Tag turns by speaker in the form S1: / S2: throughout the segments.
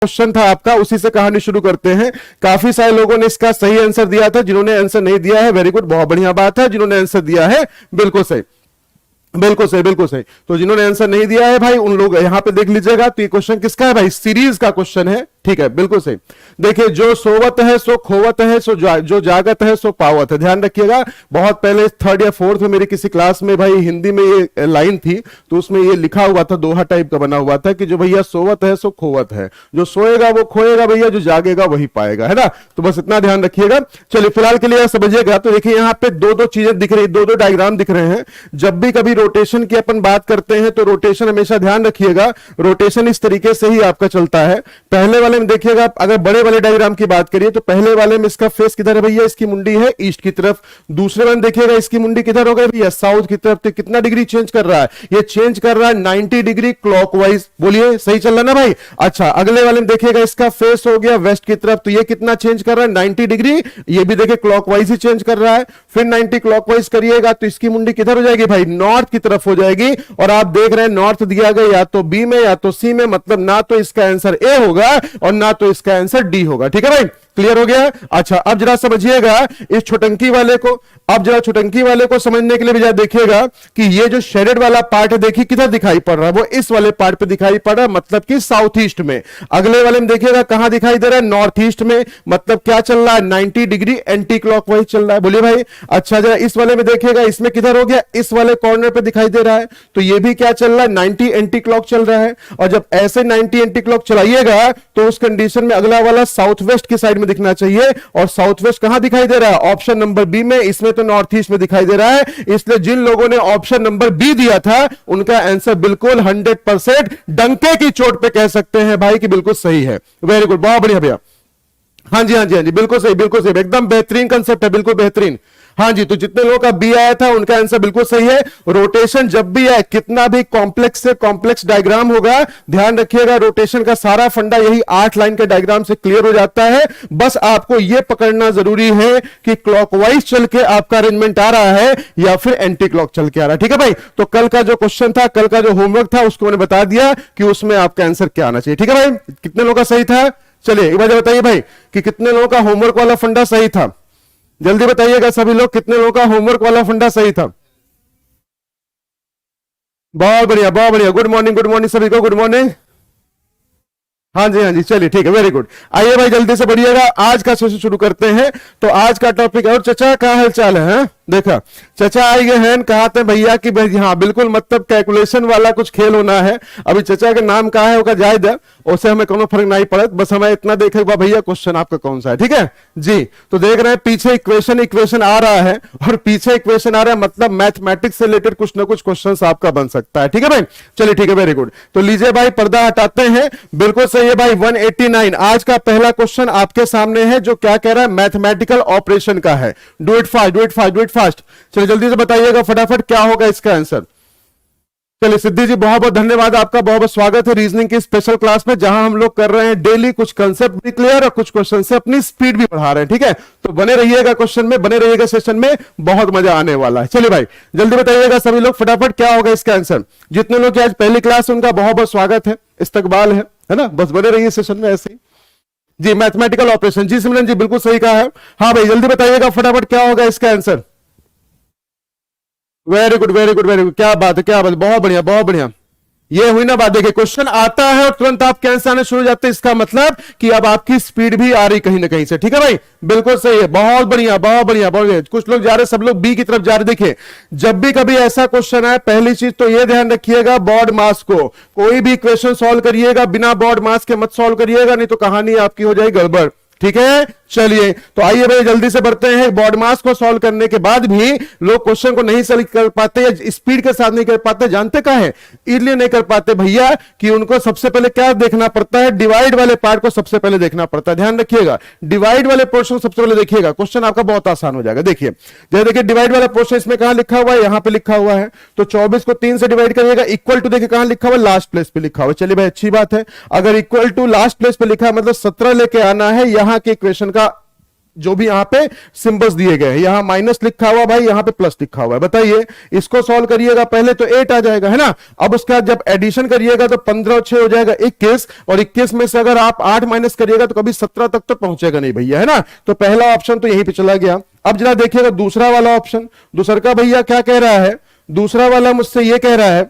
S1: Question था आपका, उसी से कहानी शुरू करते हैं। काफी सारे लोगों ने इसका सही आंसर दिया था, जिन्होंने आंसर नहीं दिया है वेरी गुड, बहुत बढ़िया बात है। जिन्होंने आंसर दिया है बिल्कुल सही, बिल्कुल सही, बिल्कुल सही। तो जिन्होंने आंसर नहीं दिया है भाई उन लोग यहां पे देख लीजिएगा। तो ये क्वेश्चन किसका है भाई? सीरीज का क्वेश्चन है, ठीक है, बिल्कुल सही। देखिए, जो सोवत है सो खोवत है, सो जो जागत है सो पावत है। ध्यान रखिएगा, बहुत पहले थर्ड या फोर्थ में मेरी किसी क्लास में भाई हिंदी में ये लाइन थी, तो उसमें ये लिखा हुआ था, दोहा टाइप का बना हुआ था कि जो भैया सोवत है सो खोवत है, जो सोएगा वो खोएगा भैया, जो जागेगा वही पाएगा, है ना। तो बस इतना ध्यान रखिएगा। चलिए फिलहाल के लिए समझिएगा। तो देखिए यहाँ पे दो दो चीजें दिख रही, दो दो डायग्राम दिख रहे हैं। जब भी कभी रोटेशन की अपन बात करते हैं तो रोटेशन हमेशा ध्यान रखिएगा, रोटेशन इस तरीके से ही आपका चलता है। पहले वाले में देखिएगा, अगर बड़े वाले डायग्राम की बात करिए तो पहले वाले में इसका फेस किधर है भैया? इसकी मुंडी है ईस्ट की तरफ। दूसरे वाले में देखिएगा इसकी मुंडी किधर हो गई भैया? साउथ की तरफ। तो कितना डिग्री चेंज कर रहा है? ये चेंज कर रहा है 90 डिग्री क्लॉकवाइज। बोलिए सही चल रहा ना भाई? अच्छा, अगले वाले में देखिएगा इसका फेस हो गया वेस्ट की तरफ, तो ये कितना चेंज कर रहा है? 90 डिग्री। ये भी देखिए क्लॉकवाइज ही चेंज कर रहा है। फिर 90 क्लॉकवाइज करिएगा तो इसकी मुंडी किधर हो जाएगी भाई? नॉर्थ की तरफ हो जाएगी। और आप देख रहे हैं नॉर्थ दिया गया या तो बी में या तो सी में, मतलब ना तो इसका आंसर ए होगा और ना तो इसका आंसर डी होगा। ठीक है भाई, क्लियर हो गया? अच्छा, अब जरा समझिएगा इस छोटंकी वाले को। अब जरा छोटंकी वाले को समझने के लिए भी जरा देखिएगा कि ये जो शेडेड वाला पार्ट है, देखिए किधर दिखाई पड़ रहा है? वो इस वाले पार्ट पे दिखाई पड़ रहा है, मतलब कि साउथ ईस्ट में। अगले वाले में देखिएगा कहां दिखाई दे रहा है? नॉर्थ ईस्ट में। मतलब क्या चल रहा है? 90 डिग्री एंटी क्लॉकवाइज चल रहा है। बोलिए भाई। अच्छा, जरा इस वाले में देखिएगा, इसमें किधर हो गया? इस वाले कॉर्नर पे दिखाई दे रहा है। तो ये भी क्या चल रहा है? 90 एंटी क्लॉक चल रहा है। और जब ऐसे 90 एंटी क्लॉक चलाइएगा तो उस कंडीशन में अगला वाला साउथ वेस्ट की साइड में दिखना चाहिए। और साउथ वेस्ट कहां दिखाई दे रहा है? ऑप्शन नंबर बी में। इसमें तो नॉर्थ ईस्ट में दिखाई दे रहा है। इसलिए जिन लोगों ने ऑप्शन नंबर बी दिया था उनका आंसर बिल्कुल 100% डंके की चोट पे कह सकते हैं भाई कि बिल्कुल सही है। वेरी गुड, बहुत बढ़िया भैया। हाँ जी, हाँ जी, हाँ जी, बिल्कुल सही, बिल्कुल सही, एकदम बेहतरीन कंसेप्ट है, बिल्कुल बेहतरीन। हाँ जी, तो जितने लोगों का बी आया था उनका आंसर बिल्कुल सही है। रोटेशन जब भी है, कितना भी कॉम्प्लेक्स से कॉम्प्लेक्स डायग्राम होगा, ध्यान रखिएगा रोटेशन का सारा फंडा यही 8 लाइन के डायग्राम से क्लियर हो जाता है। बस आपको यह पकड़ना जरूरी है कि क्लॉकवाइज चल के आपका अरेंजमेंट आ रहा है या फिर एंटी क्लॉक चल के आ रहा है। ठीक है भाई, तो कल का जो क्वेश्चन था, कल का जो होमवर्क था, उसको मैंने बता दिया कि उसमें आपका आंसर क्या आना चाहिए। ठीक है भाई, कितने लोगों का सही था? चलिए एक बार बताइए भाई कि कितने लोगों का होमवर्क वाला फंडा सही था? जल्दी बताइएगा सभी लोग, कितने लोगों का होमवर्क वाला फंडा सही था? बहुत बढ़िया, बहुत बढ़िया। गुड मॉर्निंग, गुड मॉर्निंग सभी को, गुड मॉर्निंग। हाँ जी, हाँ जी, चलिए ठीक है, वेरी गुड। आइए भाई जल्दी से बढ़िएगा, आज का सेशन शुरू करते हैं। तो आज का टॉपिक है, और चचा क्या हाल चाल है? देखा चचा आई गए हैं, कहते हैं भैया कि भाई हाँ बिल्कुल, मतलब कैलकुलेशन वाला कुछ खेल होना है। अभी चचा का नाम कहा है होगा जायद है, उससे हमें कोनो फर्क नहीं पड़े, बस हमें इतना देखेगा भैया क्वेश्चन आपका कौन सा है। ठीक है जी, तो देख रहे हैं पीछे इक्वेशन आ रहा है, और पीछे इक्वेशन आ रहा है मतलब मैथमेटिक्स से रिलेटेड कुछ ना कुछ क्वेश्चन आपका बन सकता है। ठीक है भाई, चलिए ठीक है, वेरी गुड। तो लीजिए भाई पर्दा हटाते हैं, बिल्कुल सही है भाई। 189 आज का पहला क्वेश्चन आपके सामने है, जो क्या कह रहा है? मैथमेटिकल ऑपरेशन का है। Do it fast, do it fast, do it fast. चलिए जल्दी से बताइएगा फटाफट क्या होगा इसका आंसर। चलिए सिद्धि जी, बहुत बहुत धन्यवाद आपका, बहुत बहुत स्वागत है रीजनिंग की स्पेशल क्लास में, जहां हम लोग कर रहे हैं डेली कुछ कंसेप्ट भी क्लियर और कुछ क्वेश्चन से अपनी स्पीड भी बढ़ा रहे हैं। ठीक है, तो बने रहिएगा क्वेश्चन में, बने रहिएगा सेशन में, बहुत मजा आने वाला है। चलिए भाई जल्दी बताइएगा सभी लोग फटाफट क्या होगा इसका आंसर। जितने लोग आज पहली क्लास, उनका बहुत बहुत स्वागत है, इस्तकबाल है ना। बस बने रहिए सेशन में ऐसे ही जी। मैथमेटिकल ऑपरेशन, जी सिमरन जी बिल्कुल सही कहा है। हाँ भाई जल्दी बताइएगा फटाफट क्या होगा इसका answer. Very good, very good, very good, क्या बात है, क्या बात है, बहुत बढ़िया, बहुत बढ़िया। ये हुई ना बात। देखिए क्वेश्चन आता है और तुरंत आपके आंसर आने शुरू हो जाते हैं, इसका मतलब कि अब आपकी स्पीड भी आ रही कहीं ना कहीं से। ठीक है भाई, बिल्कुल सही है, बहुत बढ़िया, बहुत बढ़िया, बहुत बढ़िया। कुछ लोग जा रहे, सब लोग बी की तरफ जा रहे। देखिए जब भी कभी ऐसा क्वेश्चन आए, पहली चीज तो ये ध्यान रखिएगा, बोर्ड मास को कोई भी क्वेश्चन सॉल्व करिएगा बिना बोर्ड मास के मत सॉल्व करिएगा, नहीं तो कहानी आपकी हो जाएगी गड़बड़। ठीक है, चलिए तो आइए भाई जल्दी से बढ़ते हैं। बोर्ड मास को सॉल्व करने के बाद भी लोग क्वेश्चन को नहीं सॉल्व कर पाते या स्पीड के साथ नहीं कर पाते, जानते क्या है? इसलिए नहीं कर पाते भैया कि उनको सबसे पहले क्या देखना पड़ता है? डिवाइड वाले पार्ट को सबसे पहले देखना पड़ता है। ध्यान रखिएगा, डिवाइड वाले पोर्शन को सबसे पहले देखिएगा, क्वेश्चन आपका बहुत आसान हो जाएगा। देखिए जैसे देखिए डिवाइड वाला पोर्शन इसमें कहां लिखा हुआ है? यहां पे लिखा हुआ है। तो 24 को 3 से डिवाइड करिएगा, इक्वल टू देखिए कहां लिखा हुआ है? लास्ट प्लेस पे लिखा हुआ है। चलिए भाई अच्छी बात है, अगर इक्वल टू लास्ट प्लेस पे लिखा है मतलब 17 लेके आना है, यहां के इक्वेशन का जो भी यहां पे सिंबल्स दिए गए हैं, यहां माइनस लिखा हुआ भाई, यहां पे प्लस लिखा हुआ है। बताइए इसको सॉल्व करिएगा पहले तो 8 आ जाएगा, है ना। अब उसके बाद जब एडिशन करिएगा तो 15 और 6 हो जाएगा 21, और 21 में से अगर आप 8 माइनस करिएगा तो कभी 17 तक तो पहुंचेगा नहीं भैया, है ना। तो पहला ऑप्शन तो यहीं पे चला गया। अब जरा देखिएगा दूसरा वाला ऑप्शन, दूसरा का भैया क्या कह रहा है, दूसरा वाला मुझसे ये कह रहा है,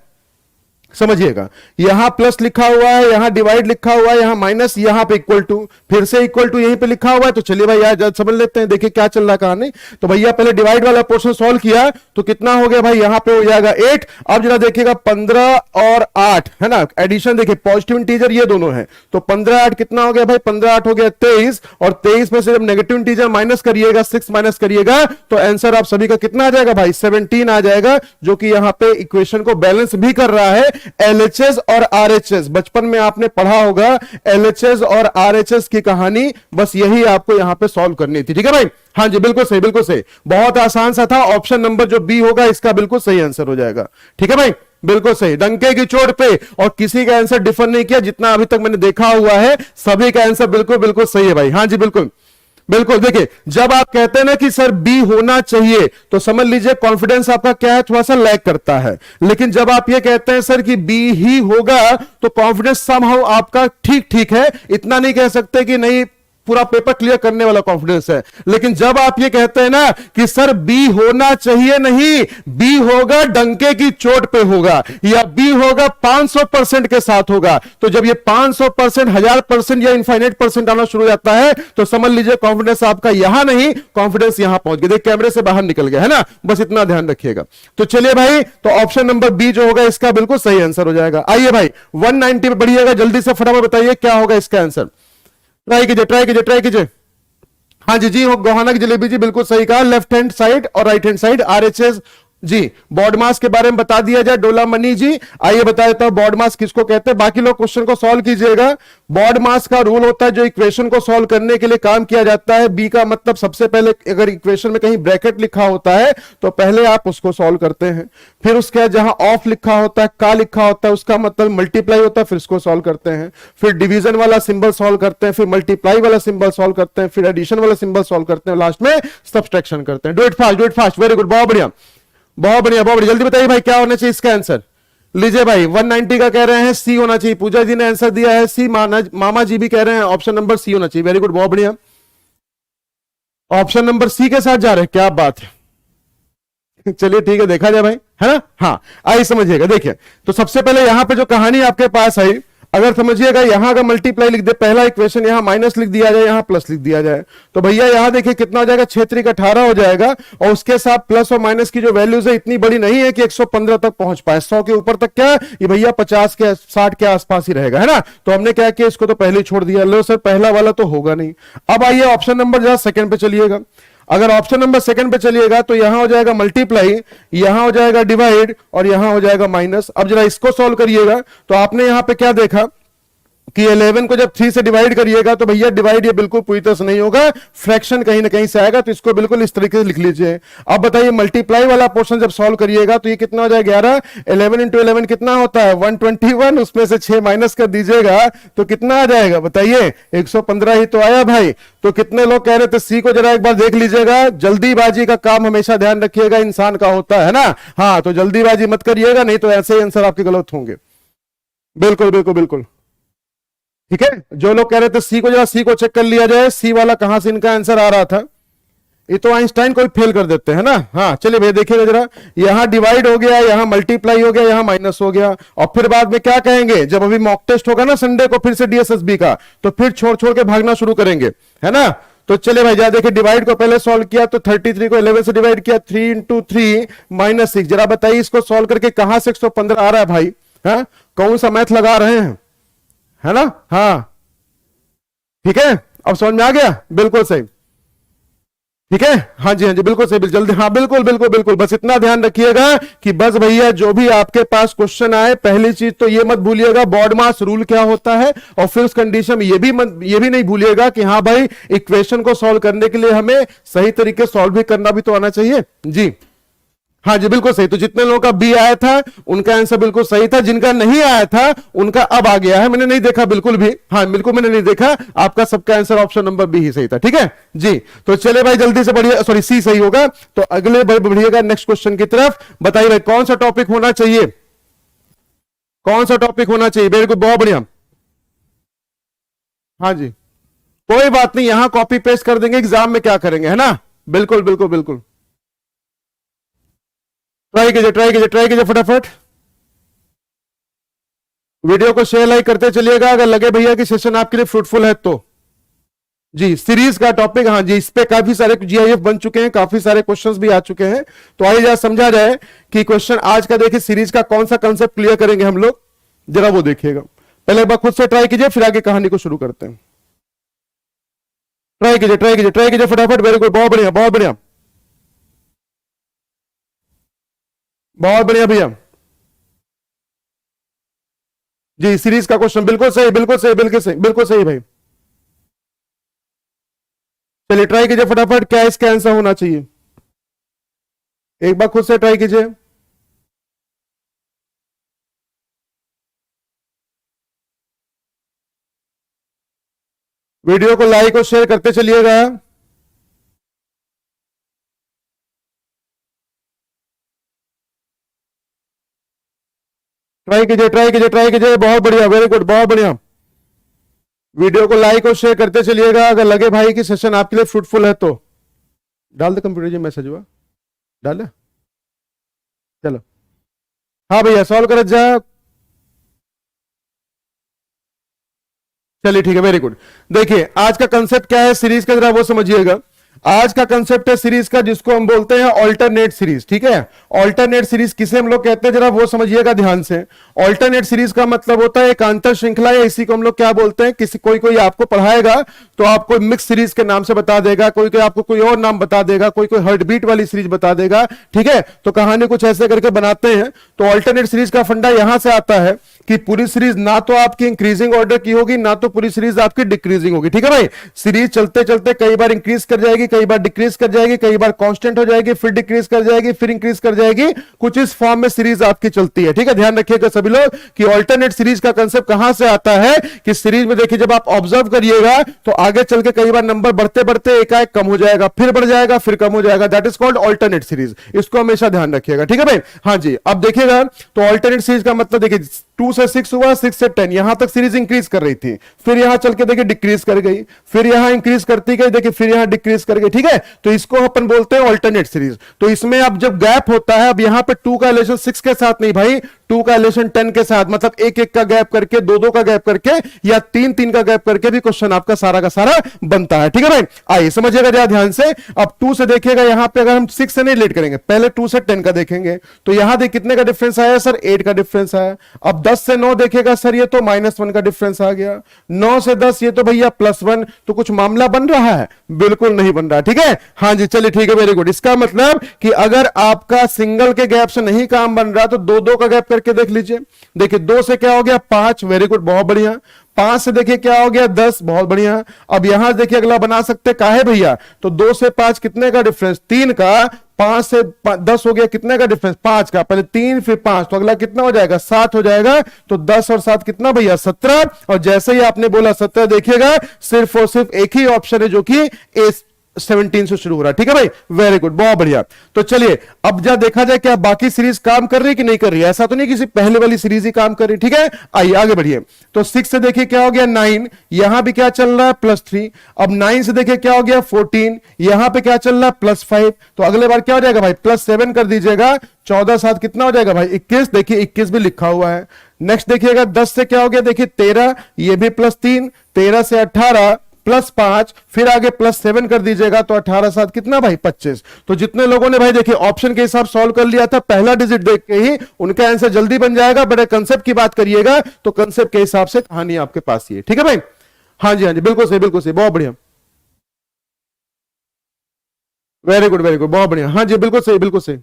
S1: समझिएगा, यहां प्लस लिखा हुआ है, यहां डिवाइड लिखा हुआ है, यहां माइनस, यहां पे इक्वल टू, फिर से इक्वल टू यहीं पे लिखा हुआ है। तो चलिए भाई यार समझ लेते हैं, देखिए क्या चल रहा है कहानी। तो भैया पहले डिवाइड वाला पोर्शन सॉल्व किया तो कितना हो गया भाई, यहां पे हो जाएगा 8। अब जरा देखिएगा 15 और 8, है ना, एडिशन देखिए पॉजिटिव इंटीजर ये दोनों है, तो 15 8 कितना हो गया भाई, 15 8 हो गया 23, और 23 में से जब नेगेटिव इंटीजर माइनस करिएगा, 6 माइनस करिएगा तो आंसर आप सभी का कितना आ जाएगा भाई, 17 आ जाएगा, जो कि यहां पे इक्वेशन को बैलेंस भी कर रहा है। एलएचएस और आरएचएस, बचपन में आपने पढ़ा होगा एलएचएस और आरएचएस की कहानी, बस यही आपको यहां पे सॉल्व करनी थी, ठीक है भाई। हाँ जी बिल्कुल सही, बिल्कुल सही, बहुत आसान सा था। ऑप्शन नंबर जो बी होगा इसका बिल्कुल सही आंसर हो जाएगा, ठीक है भाई, बिल्कुल सही, डंके की चोट पे, और किसी का आंसर डिफर नहीं किया, जितना अभी तक मैंने देखा हुआ है सभी का आंसर बिल्कुल बिल्कुल सही है भाई। हाँ जी बिल्कुल बिल्कुल। देखिए जब आप कहते हैं ना कि सर बी होना चाहिए तो समझ लीजिए कॉन्फिडेंस आपका क्या है, थोड़ा सा लैग करता है। लेकिन जब आप ये कहते हैं सर कि बी ही होगा तो कॉन्फिडेंस समहाउ आपका ठीक ठीक है, इतना नहीं कह सकते कि नहीं पूरा पेपर क्लियर करने वाला कॉन्फिडेंस है। लेकिन जब आप ये कहते हैं ना कि सर बी होना चाहिए, नहीं, बी होगा डंके की चोट पे होगा, या बी होगा 500% के साथ होगा, तो जब ये 500%, 1000% या इनफाइनाइट परसेंट आना शुरू हो जाता है तो समझ लीजिए कॉन्फिडेंस आपका यहां नहीं, कॉन्फिडेंस यहां पहुंच गया, देखिए कैमरे से बाहर निकल गया, है ना, बस इतना ध्यान रखिएगा। तो चलिए भाई, तो ऑप्शन नंबर बी जो होगा इसका बिल्कुल सही आंसर हो जाएगा। आइए भाई 190 पे बढ़िएगा, जल्दी से फटाफट बताइए क्या होगा इसका आंसर। ट्राई कीजिए ट्राई कीजिए ट्राई कीजिए। हाँ जी जी, गोहाना की जलेबी जी बिल्कुल सही कहा, लेफ्ट हैंड साइड और राइट हैंड साइड आरएचएस जी। बॉड मास के बारे में बता दिया जाए, डोला मनी जी आइए बता देता हूं बॉड मास किसको कहते हैं, बाकी लोग क्वेश्चन को सॉल्व कीजिएगा। बॉड मास का रूल होता है जो इक्वेशन को सॉल्व करने के लिए काम किया जाता है। बी का मतलब सबसे पहले अगर इक्वेशन में कहीं ब्रैकेट लिखा होता है तो पहले आप उसको सॉल्व करते हैं, फिर उसके बाद जहां ऑफ लिखा होता है, का लिखा होता है, उसका मतलब मल्टीप्लाई होता है, फिर इसको सॉल्व करते हैं, फिर डिवीजन वाला सिंबल सॉल्व करते हैं, फिर मल्टीप्लाई वाला सिंबल सॉल्व करते हैं, फिर एडिशन वाला सिंबल सॉल्व करते हैं, लास्ट में सब्सट्रैक्शन करते हैं। Do it fast, very good, बहुत बढ़िया बहुत बढ़िया बहुत बढ़िया। जल्दी बताइए भाई क्या होना चाहिए इसका आंसर। लीजिए भाई 190 का कह रहे हैं सी होना चाहिए, पूजा जी ने आंसर दिया है सी, मामा जी भी कह रहे हैं ऑप्शन नंबर सी होना चाहिए, वेरी गुड बहुत बढ़िया, ऑप्शन नंबर सी के साथ जा रहे हैं, क्या बात है। चलिए ठीक है, देखा जाए भाई, है ना। हाँ आइए समझिएगा, देखिए तो सबसे पहले यहां पे जो कहानी आपके पास आई, अगर समझिएगा यहां का मल्टीप्लाई लिख दे, पहला इक्वेशन यहां माइनस लिख दिया जाए, यहां प्लस लिख दिया जाए, तो भैया यहां देखिए कितना हो जाएगा, 6 × 18 हो जाएगा, और उसके साथ प्लस और माइनस की जो वैल्यूज है इतनी बड़ी नहीं है कि 115 तक पहुंच पाए, 100 के ऊपर तक क्या ये भैया 50 के 60 के आसपास ही रहेगा, है ना। तो हमने क्या किया, इसको तो पहले ही छोड़ दिया, लो सर पहला वाला तो होगा नहीं। अब आइए ऑप्शन नंबर जरा सेकंड पे चलिएगा, अगर ऑप्शन नंबर सेकंड पे चलिएगा तो यहां हो जाएगा मल्टीप्लाई, यहां हो जाएगा डिवाइड, और यहां हो जाएगा माइनस। अब जरा इसको सॉल्व करिएगा तो आपने यहां पे क्या देखा कि 11 को जब 3 से डिवाइड करिएगा तो भैया डिवाइड ये बिल्कुल पूरी तरह से नहीं होगा, फ्रैक्शन कहीं ना कहीं से आएगा, तो इसको बिल्कुल इस तरीके से लिख लीजिए। अब बताइए मल्टीप्लाई वाला पोर्शन जब सॉल्व करिएगा तो ये कितना हो जाएगा 11, 11 × 11 कितना होता है 121, उसमें से 6 माइनस कर दीजिएगा तो कितना आ जाएगा बताइए 115 ही तो आया भाई। तो कितने लोग कह रहे थे सी को जरा एक बार देख लीजिएगा, जल्दीबाजी का काम हमेशा ध्यान रखिएगा इंसान का होता है ना। हाँ तो जल्दीबाजी मत करिएगा, नहीं तो ऐसे ही आंसर आपके गलत होंगे। बिल्कुल बिल्कुल बिल्कुल ठीक है। जो लोग कह रहे थे सी को, जरा सी को चेक कर लिया जाए, सी वाला कहां से इनका आंसर आ रहा था, ये तो आइंस्टाइन को फेल कर देते हैं ना। हाँ चलिए भैया देखिएगा जरा, यहां डिवाइड हो गया, यहां मल्टीप्लाई हो गया, यहां माइनस हो गया, और फिर बाद में क्या कहेंगे, जब अभी मॉक टेस्ट होगा ना संडे को फिर से डीएसएसबी का, तो फिर छोड़ छोड़ के भागना शुरू करेंगे, है ना। तो चलिए भाई जरा देखिए, डिवाइड को पहले सॉल्व किया तो 33 को 11 से डिवाइड किया, 3 × 3 -6। जरा बताइए इसको सॉल्व करके कहां से 115 आ रहा है भाई, है कौन सा मैथ लगा रहे हैं, है ना। हाँ ठीक है, अब समझ में आ गया, बिल्कुल सही, ठीक है। हाँ जी बिल्कुल सही, जल्दी, हाँ बिल्कुल बिल्कुल बिल्कुल, बस इतना ध्यान रखिएगा कि बस भैया जो भी आपके पास क्वेश्चन आए, पहली चीज तो ये मत भूलिएगा बॉड मास रूल क्या होता है, और फिर उस कंडीशन में ये भी नहीं भूलिएगा कि हाँ भाई इक्वेशन को सॉल्व करने के लिए हमें सही तरीके सॉल्व भी करना भी तो आना चाहिए जी। हाँ जी बिल्कुल सही। तो जितने लोगों का बी आया था उनका आंसर बिल्कुल सही था, जिनका नहीं आया था उनका अब आ गया है। मैंने नहीं देखा बिल्कुल भी, हाँ बिल्कुल मैंने नहीं देखा, आपका सबका आंसर ऑप्शन नंबर बी ही सही था। ठीक है जी। तो चले भाई जल्दी से बढ़िए, सॉरी सी सही होगा। तो अगले बढ़िएगा नेक्स्ट क्वेश्चन की तरफ। बताइए भाई कौन सा टॉपिक होना चाहिए, कौन सा टॉपिक होना चाहिए? वेरी गुड, बहुत बढ़िया। हाँ जी कोई बात नहीं, यहां कॉपी पेस्ट कर देंगे, एग्जाम में क्या करेंगे, है ना। बिल्कुल बिल्कुल बिल्कुल। ट्राई कीजिए ट्राई कीजिए ट्राई कीजिए फटाफट। वीडियो को शेयर लाइक करते चलिएगा अगर लगे भैया कि सेशन आपके लिए फ्रूटफुल है तो। जी सीरीज का टॉपिक, हाँ जी इस पे काफी सारे जीआईएफ बन चुके हैं, काफी सारे क्वेश्चंस भी आ चुके हैं। तो आइए जरा समझा जाए कि क्वेश्चन आज का देखिए सीरीज का कौन सा कंसेप्ट क्लियर करेंगे हम लोग, जरा वो देखिएगा। पहले एक बार खुद से ट्राई कीजिए फिर आगे कहानी को शुरू करते हैं। ट्राई कीजिए ट्राई कीजिए ट्राई कीजिए फटाफट। वेरी गुड, बहुत बढ़िया बहुत बढ़िया बहुत बढ़िया भैया। जी सीरीज का क्वेश्चन बिल्कुल सही बिल्कुल सही बिल्कुल सही बिल्कुल सही भाई। चलिए ट्राई कीजिए फटाफट, क्या इसका आंसर होना चाहिए, एक बार खुद से ट्राई कीजिए। वीडियो को लाइक और शेयर करते चलिएगा। ट्राई कीजिए ट्राई कीजिए ट्राई कीजिए, बहुत बढ़िया वेरी गुड बहुत बढ़िया। वीडियो को लाइक और शेयर करते चलिएगा अगर लगे भाई कि सेशन आपके लिए फ्रूटफुल है तो। डाल दे कंप्यूटर जी मैसेज, हुआ डाल, चलो हाँ भैया सॉल्व कर जा। चलिए ठीक है वेरी गुड। देखिए आज का कंसेप्ट क्या है सीरीज का, जरा वो समझिएगा। आज का कंसेप्ट है सीरीज का जिसको हम बोलते हैं ऑल्टरनेट सीरीज। ठीक है, ऑल्टरनेट सीरीज किसे हम लोग कहते हैं जरा वो समझिएगा ध्यान से। ऑल्टरनेट सीरीज का मतलब होता है एक अंतर श्रृंखला, या इसी को हम लोग क्या बोलते हैं, किसी कोई कोई आपको पढ़ाएगा तो आपको मिक्स सीरीज के नाम से बता देगा, कोई कोई आपको कोई और नाम बता देगा, कोई कोई हार्ट बीट वाली सीरीज बता देगा। ठीक है, तो कहानी कुछ ऐसे करके बनाते हैं। तो ऑल्टरनेट सीरीज का फंडा यहां से आता है कि पूरी सीरीज ना तो आपकी इंक्रीजिंग ऑर्डर की होगी ना तो पूरी सीरीज आपकी डिक्रीजिंग होगी। ठीक है भाई, सीरीज चलते चलते कई बार इंक्रीज कर जाएगी, कई बार डिक्रीज कर जाएगी, कई बार कांस्टेंट हो जाएगी, फिर डिक्रीज कर जाएगी, फिर इंक्रीज कर जाएगी, कुछ इस फॉर्म में सीरीज आपकी चलती है। ठीक है, ध्यान रखिएगा सभी लोग कि ऑल्टरनेट सीरीज का कंसेप्ट कहां से आता है कि सीरीज में देखिए जब आप ऑब्जर्व करिएगा तो आगे चल के कई बार नंबर बढ़ते बढ़ते एकाएक कम हो जाएगा, फिर बढ़ जाएगा, फिर कम हो जाएगा, that is called alternate series. इसको हमेशा ध्यान रखिएगा। ठीक है भाई, हाँ जी अब देखिएगा तो ऑल्टरनेट सीरीज का मतलब देखिए 2 से 6 हुआ, 6 से 10, यहां तक सीरीज इंक्रीज कर रही थी, फिर यहां चल के देखिए डिक्रीज कर गई, फिर यहां इंक्रीज करती गई, देखिए फिर यहां डिक्रीज कर गई। ठीक है, तो इसको अपन बोलते हैं ऑल्टरनेट सीरीज। तो इसमें अब जब गैप होता है, अब यहां पे 2 का रिलेशन 6 के साथ नहीं भाई, 2 का रिलेशन 10 के साथ, मतलब एक एक का गैप करके, दो दो का गैप करके, या तीन तीन का गैप करके भी क्वेश्चन आपका सारा का सारा बनता है। ठीक है भाई, आइए समझिएगा जरा ध्यान से। अब 2 से देखिएगा, यहां पे अगर हम 6 से नहीं रिलेट करेंगे, पहले 2 से 10 का देखेंगे, तो यहां देख कितने का डिफरेंस आया सर, 8 का डिफरेंस आया। अब 10 से 9 देखेगा सर, ये तो -1 का डिफरेंस आ गया। 9 से 10 ये तो भैया +1, तो कुछ मामला बन रहा है, बिल्कुल नहीं बन रहा। ठीक है, हाँ जी चलिए ठीक है वेरी गुड। इसका मतलब कि अगर आपका सिंगल के गैप से नहीं काम बन रहा तो दो दो का गैप करके देख लीजिए। देखिए 2 से क्या हो गया 5, वेरी गुड बहुत बढ़िया। 5 से देखिए क्या हो गया 10, बहुत बढ़िया। अब यहां देखिए अगला बना सकते काहे भैया, तो 2 से 5 कितने का डिफरेंस, 3 का। 5 से 10 हो गया कितने का डिफरेंस, 5 का, पहले 3 फिर 5, तो अगला कितना हो जाएगा 7 हो जाएगा। तो 10 और 7 कितना भैया 17। और जैसे ही आपने बोला 17 देखिएगा सिर्फ और सिर्फ एक ही ऑप्शन है जो कि ए 17 से शुरू हो रहा है। ठीक है भाई, वेरी गुड बहुत बढ़िया। तो चलिए अब जब देखा जाए क्या बाकी सीरीज काम कर रही है कि नहीं कर रही है, ऐसा तो नहीं किसी पहले वाली सीरीज ही काम कर रही। ठीक है, आइए आगे बढ़िए। तो 6 से देखिए क्या हो गया 9, यहां भी क्या चल रहा है +3। अब 9 से देखिए क्या हो गया 14, यहां पे क्या चल रहा है +5। तो अगले बार क्या हो जाएगा भाई +7 कर दीजिएगा। 14 7 कितना हो जाएगा भाई 21, देखिए 21 भी लिखा हुआ है। नेक्स्ट देखिएगा 10 से क्या हो गया, देखिए 13, ये भी +3, 13 से 18 +5, फिर आगे +7 कर दीजिएगा, तो 18 7 कितना भाई 25। तो जितने लोगों ने भाई देखिए ऑप्शन के हिसाब सॉल्व कर लिया था पहला डिजिट देख के ही, उनका आंसर जल्दी बन जाएगा। बड़े कंसेप्ट की बात करिएगा तो कंसेप्ट के हिसाब से कहानी आपके पास ही है। ठीक है भाई, हाँ जी हाँ जी बिल्कुल सही बिल्कुल सही, बहुत बढ़िया, वेरी गुड बहुत बढ़िया, हाँ जी बिल्कुल सही बिल्कुल सही,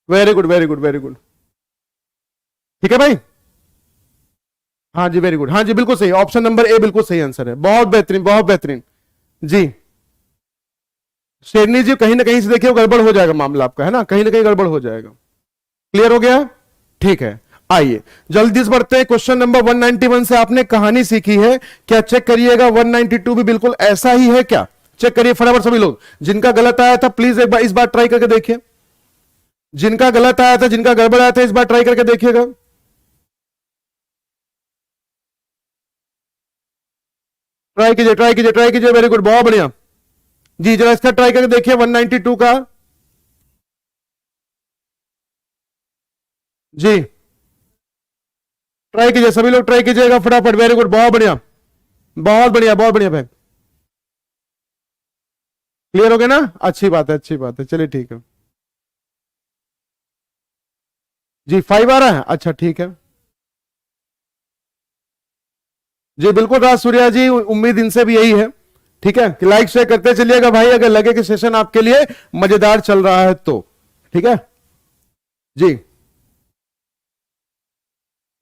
S1: very good very good very good. ठीक है भाई, हाँ जी वेरी गुड, हाँ जी बिल्कुल सही, ऑप्शन नंबर ए बिल्कुल सही आंसर है, बहुत बेहतरीन बहुत बेहतरीन जी। शेरनी जी कहीं ना कहीं से देखिए गड़बड़ हो जाएगा मामला आपका, है ना, कहीं ना कहीं गड़बड़ हो जाएगा। क्लियर हो गया? ठीक है, आइए जल्दी से बढ़ते हैं। क्वेश्चन नंबर 191 से आपने कहानी सीखी है क्या? चेक करिएगा 192 भी बिल्कुल ऐसा ही है क्या? चेक करिए फटाफट सभी लोग। जिनका गलत आया था प्लीज एक बार इस बार ट्राई करके देखिए। जिनका गलत आया था, जिनका गड़बड़ आया था, इस बार ट्राई करके देखिएगा। ट्राई कीजिए, ट्राई कीजिए, ट्राई कीजिए, वेरी गुड, बहुत बढ़िया जी। जरा इसका ट्राई करके देखिए 192 का जी। ट्राई कीजिए, सभी लोग ट्राई कीजिएगा फटाफट, वेरी गुड, बहुत बढ़िया, बहुत बढ़िया, बहुत बढ़िया भाई। क्लियर हो गया ना? अच्छी बात है, अच्छी बात है, चलिए ठीक है जी। 5 आ रहा है, अच्छा ठीक है जी, बिल्कुल राज सूर्या जी, उम्मीद इनसे भी यही है। ठीक है कि लाइक शेयर करते चलिएगा भाई, अगर लगे कि सेशन आपके लिए मजेदार चल रहा है तो। ठीक है जी,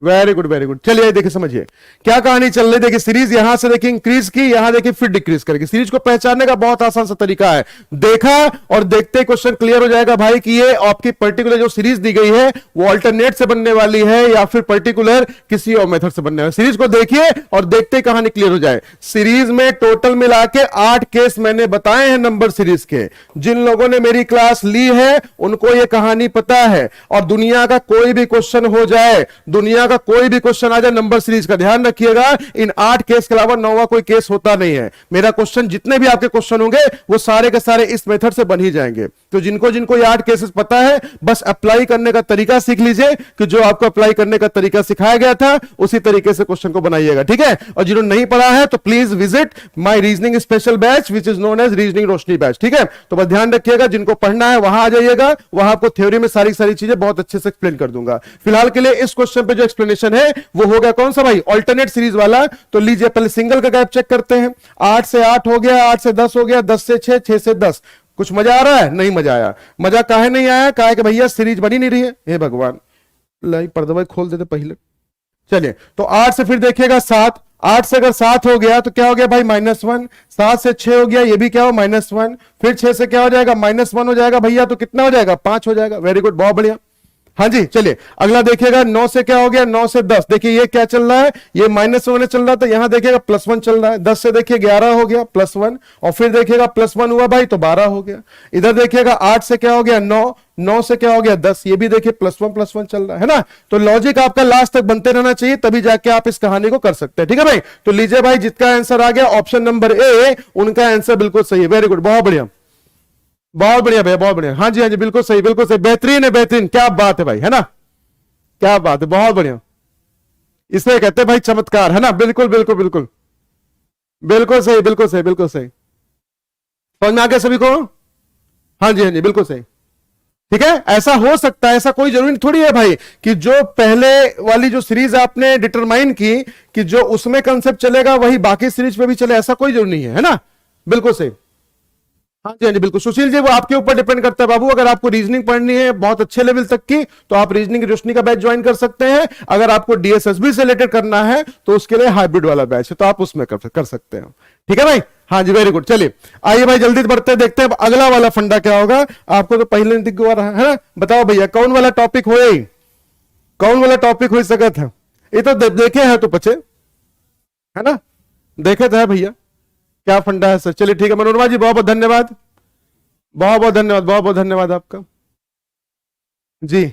S1: वेरी गुड, वेरी गुड। चलिए देखिए समझिए क्या कहानी चल रही। देखिए सीरीज यहां से देखिए इंक्रीज की, यहां देखिए फिर डिक्रीज करेगी। सीरीज को पहचानने का बहुत आसान सा तरीका है, देखा और देखते ही क्वेश्चन क्लियर हो जाएगा भाई कि ये आपकी पर्टिकुलर जो सीरीज दी गई है वो अल्टरनेट से बनने वाली है या फिर पर्टिकुलर किसी और मेथड से बनने वाली। सीरीज को देखिए और देखते ही कहानी क्लियर हो जाए। सीरीज में टोटल मिला के 8 केस मैंने बताए हैं नंबर सीरीज के। जिन लोगों ने मेरी क्लास ली है उनको यह कहानी पता है। और दुनिया का कोई भी क्वेश्चन हो जाए, दुनिया कोई भी क्वेश्चन आ जाए नंबर सीरीज का, ध्यान रखिएगा इन 8 केस के अलावा 9वां कोई केस होता नहीं है। मेरा क्वेश्चन जितने भी आपके क्वेश्चन होंगे वो सारे के सारे इस मेथड से बन ही जाएंगे। तो जिनको जिनको ये 8 केसेस पता है बस अप्लाई करने का तरीका सीख लीजिए कि जो आपको अप्लाई करने का तरीका सिखाया गया था उसी तरीके से क्वेश्चन को बनाइएगा। ठीक है, और जिन्होंने नहीं पढ़ा है तो please visit my reasoning special batch which is known as reasoning Roshni batch. ठीक है, तो बस ध्यान रखिएगा, जिनको पढ़ना है वहां आ जाइएगा, वहां आपको थ्योरी में सारी सारी चीजें बहुत अच्छे से एक्सप्लेन कर दूंगा। फिलहाल के लिए इस क्वेश्चन पे जो एक्सप्लेनेशन है वो हो गया कौन सा भाई? ऑल्टरनेट सीरीज वाला। तो लीजिए पहले सिंगल का गैप चेक करते हैं। 8 से 8 हो गया, 8 से 10 हो गया, 10 से 6, 6 से 10। कुछ मजा आ रहा है? नहीं मजा आया। मजा काहे नहीं आया? काहे कि भैया सीरीज बनी नहीं रही है। हे भगवान, लाई पर्दा खोल देते पहले। चलिए तो 8 से फिर देखिएगा 7। 8 से अगर 7 हो गया तो क्या हो गया भाई? -1। 7 से 6 हो गया, ये भी क्या हो? -1। फिर 6 से क्या हो जाएगा? -1 हो जाएगा भैया, तो कितना हो जाएगा? 5 हो जाएगा। वेरी गुड, बहुत बढ़िया। हाँ जी, चलिए अगला देखिएगा 9 से क्या हो गया? 9 से 10। देखिए ये क्या चल रहा है? ये -1 चल रहा था, यहां देखिएगा +1 चल रहा है। 10 से देखिए 11 हो गया +1, और फिर देखिएगा +1 हुआ भाई तो 12 हो गया। इधर देखिएगा 8 से क्या हो गया? 9। 9 से क्या हो गया? 10। ये भी देखिए +1 चल रहा है ना। तो लॉजिक आपका लास्ट तक बनते रहना चाहिए, तभी जाके आप इस कहानी को कर सकते हैं। ठीक है भाई, तो लीजिए भाई जिसका आंसर आ गया ऑप्शन नंबर ए, उनका आंसर बिल्कुल सही है। वेरी गुड, बहुत बढ़िया, बहुत बढ़िया भैया, बहुत बढ़िया। हाँ जी, हाँ जी, बिल्कुल सही, बिल्कुल सही, बेहतरीन है, बेहतरीन, क्या बात है भाई, है ना, क्या बात है, बहुत बढ़िया। इसे कहते हैं भाई चमत्कार, है ना। बिल्कुल बिल्कुल बिल्कुल बिल्कुल सही, बिल्कुल सही, बिल्कुल सही। समझ में आ गया सभी को? हाँ जी, हाँ जी, बिल्कुल सही। ठीक है, ऐसा हो सकता है, ऐसा कोई जरूरी थोड़ी है भाई कि जो पहले वाली जो सीरीज आपने डिटरमाइन की कि जो उसमें कंसेप्ट चलेगा वही बाकी सीरीज पे भी चले, ऐसा कोई जरूरी नहीं है ना। बिल्कुल सही। हाँ जी, हाँ जी, बिल्कुल सुशील जी, वो आपके ऊपर डिपेंड करता है बाबू। अगर आपको रीजनिंग पढ़नी है बहुत अच्छे लेवल तक की तो आप रीजनिंग की रोशनी का बैच ज्वाइन कर सकते हैं। अगर आपको डीएसएसबी से रिलेटेड करना है तो उसके लिए हाइब्रिड वाला बैच है, तो आप उसमें कर सकते हैं। ठीक है भाई, हाँ जी, वेरी गुड। चलिए आइए भाई जल्दी बढ़ते हैं, देखते हैं अगला वाला फंडा क्या होगा। आपको तो पहले दिख रहा है ना। बताओ भैया कौन वाला टॉपिक हो, कौन वाला टॉपिक हो सकता है? ये तो देखे है तो पचे, है ना, देखे तो है भैया क्या फंडा है सर। चलिए ठीक है, मनोरमा जी बहुत बहुत धन्यवाद, बहुत बहुत धन्यवाद, बहुत बहुत धन्यवाद आपका जी।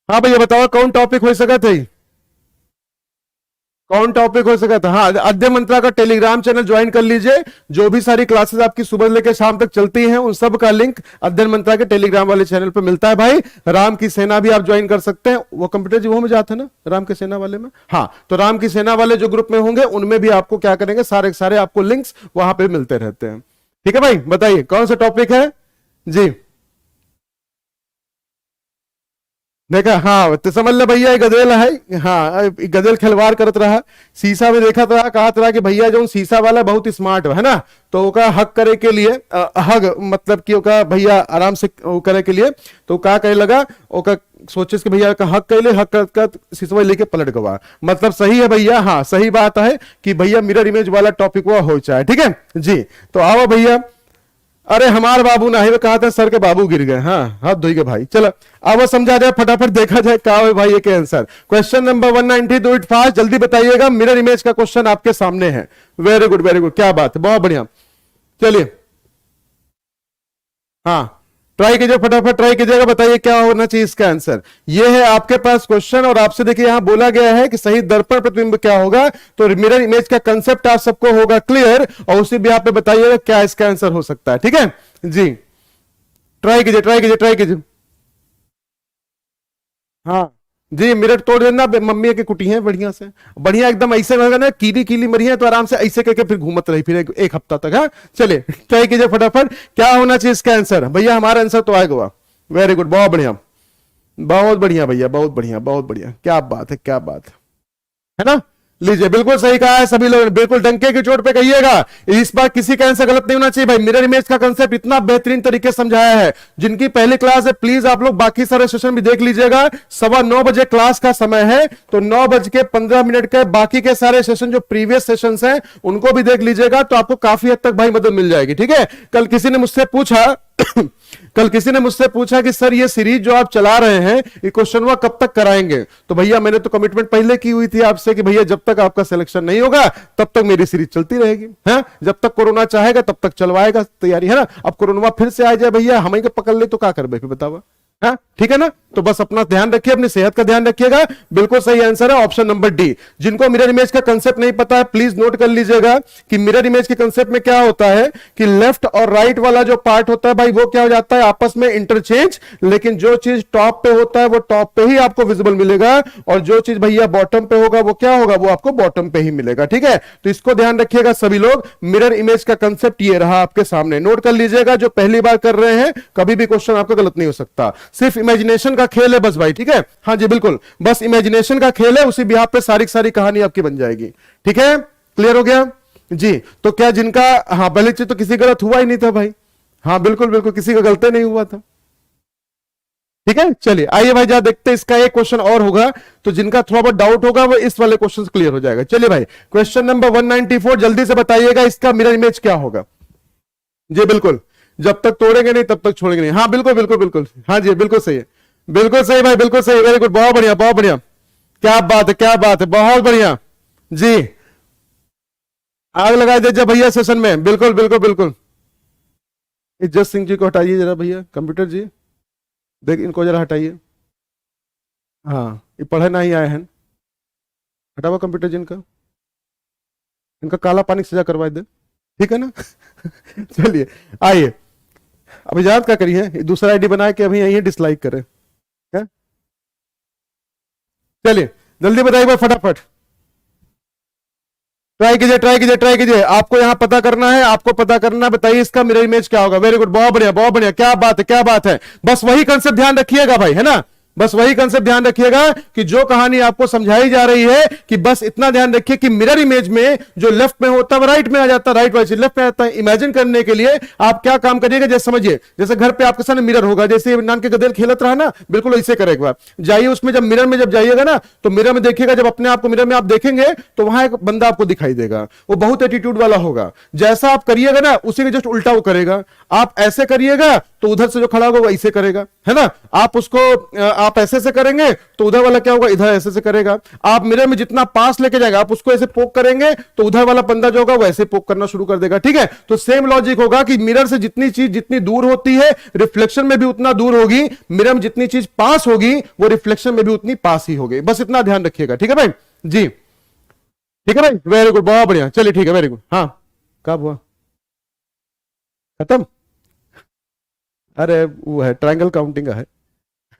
S1: हाँ भैया बताओ कौन टॉपिक हो सका था? कौन टॉपिक हो सका था? हाँ, अध्ययन मंत्रा का टेलीग्राम चैनल ज्वाइन कर लीजिए। जो भी सारी क्लासेस आपकी सुबह लेकर शाम तक चलती हैं उन सब का लिंक अध्ययन मंत्रा के टेलीग्राम वाले चैनल पे मिलता है भाई। राम की सेना भी आप ज्वाइन कर सकते हैं। वो कंप्यूटर जी वो में जाता है ना राम की सेना वाले में। हाँ, तो राम की सेना वाले जो ग्रुप में होंगे उनमें भी आपको क्या करेंगे, सारे सारे आपको लिंक्स वहां पे मिलते रहते हैं। ठीक है भाई, बताइए कौन सा टॉपिक है जी। देखा, हाँ तो समझ ले भैया ये गदेल है। हाँ, ये गदेल खिलवाड़ करत रहा। शीशा में देखा था, कहा था कि भैया जो शीशा वाला बहुत स्मार्ट है ना, तो ओका हक करे के लिए हग मतलब कि ओका भैया आराम से करे के लिए तो का करे लगा, ओका सोचे कि भैया का हक कैले, हक कर शीशा लेके पलट गवा। मतलब सही है भैया, हाँ सही बात है कि भैया मिरर इमेज वाला टॉपिक वो हो चाहे। ठीक है जी, तो आओ भैया अरे हमारे बाबू ना ही वो कहा था सर के बाबू गिर गए, हाँ हाथ धोई के भाई। चलो अब वो समझा जाए, फटाफट देखा जाए क्या है भाई ये के answer. Question number 190, do it fast, जल्दी बताइएगा। मिरर इमेज का क्वेश्चन आपके सामने है। वेरी गुड वेरी गुड, क्या बात है, बहुत बढ़िया। चलिए हाँ ट्राई कीजिए, फटाफट ट्राई कीजिएगा, बताइए क्या होना चाहिए इसका आंसर। ये है आपके पास क्वेश्चन और आपसे देखिए यहां बोला गया है कि सही दर्पण प्रतिबिंब क्या होगा। तो मिरर इमेज का कंसेप्ट आप सबको होगा क्लियर और उसी भी आप पे बताइएगा क्या इसका आंसर हो सकता है। ठीक है जी, ट्राई कीजिए ट्राई कीजिए ट्राई कीजिए। हाँ जी, मिरर तोड़ देना, मम्मी की कुटी है बढ़िया से, बढ़िया एकदम ऐसे होगा ना, कीली कीली मरी है तो आराम से ऐसे करके फिर घूमत रही फिर एक हफ्ता तक। हाँ चलिए ट्राई कीजिए फटाफट, क्या होना चाहिए इसका आंसर। भैया हमारा आंसर तो आएगा। वेरी गुड, बहुत बढ़िया बहुत बढ़िया भैया, बहुत बढ़िया बहुत बढ़िया, क्या बात है क्या बात है ना। लीजिए बिल्कुल सही कहा है सभी लोग, बिल्कुल डंके की चोट पे कहिएगा। इस बार किसी का आंसर गलत नहीं होना चाहिए भाई। मिरर इमेज का कंसेप्ट इतना बेहतरीन तरीके से समझाया है। जिनकी पहली क्लास है प्लीज आप लोग बाकी सारे सेशन भी देख लीजिएगा। 9:15 बजे क्लास का समय है, तो 9:15 के बाकी के सारे सेशन जो प्रीवियस सेशन हैं उनको भी देख लीजिएगा, तो आपको काफी हद तक भाई मदद मिल जाएगी। ठीक है, कल किसी ने मुझसे पूछा कि सर ये सीरीज जो आप चला रहे हैं ये क्वेश्चन वो कब तक कराएंगे। तो भैया मैंने तो कमिटमेंट पहले की हुई थी आपसे कि भैया जब तक आपका सिलेक्शन नहीं होगा तब तक मेरी सीरीज चलती रहेगी। है जब तक कोरोना चाहेगा तब तक चलवाएगा, तैयारी है ना। अब कोरोना फिर से आ जाए भैया हमें पकड़ ले तो क्या कर फिर बतावा। हाँ ठीक है ना, तो बस अपना ध्यान रखिए, अपनी सेहत का ध्यान रखिएगा। बिल्कुल सही आंसर है ऑप्शन नंबर डी। जिनको मिरर इमेज का कंसेप्ट नहीं पता है प्लीज नोट कर लीजिएगा कि मिरर इमेज के कंसेप्ट में क्या होता है कि लेफ्ट और राइट वाला जो पार्ट होता है भाई वो क्या हो जाता है आपस में इंटरचेंज, लेकिन जो चीज टॉप पे होता है वो टॉप पे ही आपको विजिबल मिलेगा और जो चीज भैया बॉटम पे होगा वो क्या होगा, वो आपको बॉटम पे ही मिलेगा। ठीक है, तो इसको ध्यान रखिएगा सभी लोग। मिरर इमेज का कंसेप्ट ये रहा आपके सामने, नोट कर लीजिएगा। जो पहली बार कर रहे हैं कभी भी क्वेश्चन आपका गलत नहीं हो सकता, सिर्फ इमेजिनेशन का खेल है बस भाई। ठीक है, हाँ जी बिल्कुल, बस इमेजिनेशन का खेल है, उसी बिहार पे सारी कहानी आपकी बन जाएगी। ठीक है, क्लियर हो गया जी। तो क्या जिनका हाँ पहले चीज तो किसी गलत हुआ ही नहीं था भाई। हाँ बिल्कुल बिल्कुल, किसी का गलती नहीं हुआ था। ठीक है, चलिए आइए भाई जरा देखते हैं, इसका एक क्वेश्चन और होगा तो जिनका थोड़ा बहुत डाउट होगा वो इस वाले क्वेश्चन क्लियर हो जाएगा। चलिए भाई क्वेश्चन नंबर 194, जल्दी से बताइएगा इसका मिरर इमेज क्या होगा। जी बिल्कुल, जब तक तोड़ेंगे नहीं तब तक छोड़ेंगे नहीं। हाँ बिल्कुल बिल्कुल बिल्कुल, हाँ जी बिल्कुल सही है, बिल्कुल सही भाई, बिल्कुल सही, वेरी गुड, बहुत बढ़िया बहुत बढ़िया, क्या बात है क्या बात है, बहुत बढ़िया जी। आग लगा दीजिए भैया सेशन में, बिल्कुल बिल्कुल बिल्कुल। इज्जत सिंह जी को हटाइए जरा भैया, कंप्यूटर जी देख इनको जरा हटाइए। हाँ ये पढ़े ना ही आए हैं, हटाओ कंप्यूटर जी, इनका काला पानी सजा करवा दे, ठीक है ना। चलिए आइए, अब इजाजत क्या करिए, दूसरा आईडी बना के अभी यही डिसलाइक करें। चलिए जल्दी बताइए फटाफट, ट्राई कीजिए ट्राई कीजिए ट्राई कीजिए। आपको यहां पता करना है, आपको पता करना है, बताइए इसका मिरर इमेज क्या होगा। वेरी गुड, बहुत बढ़िया बहुत बढ़िया, क्या बात है क्या बात है। बस वही कंसेप्ट ध्यान रखिएगा भाई, है ना, बस वही कंसेप्ट ध्यान रखिएगा कि जो कहानी आपको समझाई जा रही है कि बस इतना ध्यान रखिए कि मिरर इमेज में जो लेफ्ट में होता है वो राइट में आ जाता है, राइट वाइज लेफ्ट में आता है। इमेजिन करने के लिए आप क्या काम करिएगा, जैसे समझिए जैसे घर पे आपके सामने मिरर होगा, जैसे नान के गदेल खेलत रहा ना, बिल्कुल ऐसे करेगा। जाइए उसमें, जब मिरर में जब जाइएगा ना तो मिरर में देखिएगा, जब अपने आप को मिरर में आप देखेंगे तो वहां एक बंदा आपको दिखाई देगा, वो बहुत एटीट्यूड वाला होगा। जैसा आप करिएगा ना उसी के जस्ट उल्टा वो करेगा। आप ऐसे करिएगा तो उधर से जो खड़ा होगा वो ऐसे करेगा, है ना। आप उसको आप ऐसे से करेंगे तो उधर वाला क्या होगा, इधर ऐसे से करेगा। आप मिरर में जितना पास लेके जाएगा, आप उसको ऐसे पोक करेंगे तो उधर वाला बंदा जो होगा वो ऐसे पोक करना शुरू कर देगा। ठीक है, तो सेम लॉजिक होगा कि मिरर से जितनी चीज जितनी दूर होती है रिफ्लेक्शन में भी उतना दूर होगी, मिरर में जितनी चीज पास होगी वो रिफ्लेक्शन में भी उतनी पास ही होगी। बस इतना ध्यान रखिएगा, ठीक है भाई जी, ठीक है भाई, वेरी गुड, बहुत बढ़िया। चलिए ठीक है, वेरी गुड। हाँ कब हुआ खत्म, अरे वो है ट्रायंगल काउंटिंग का है।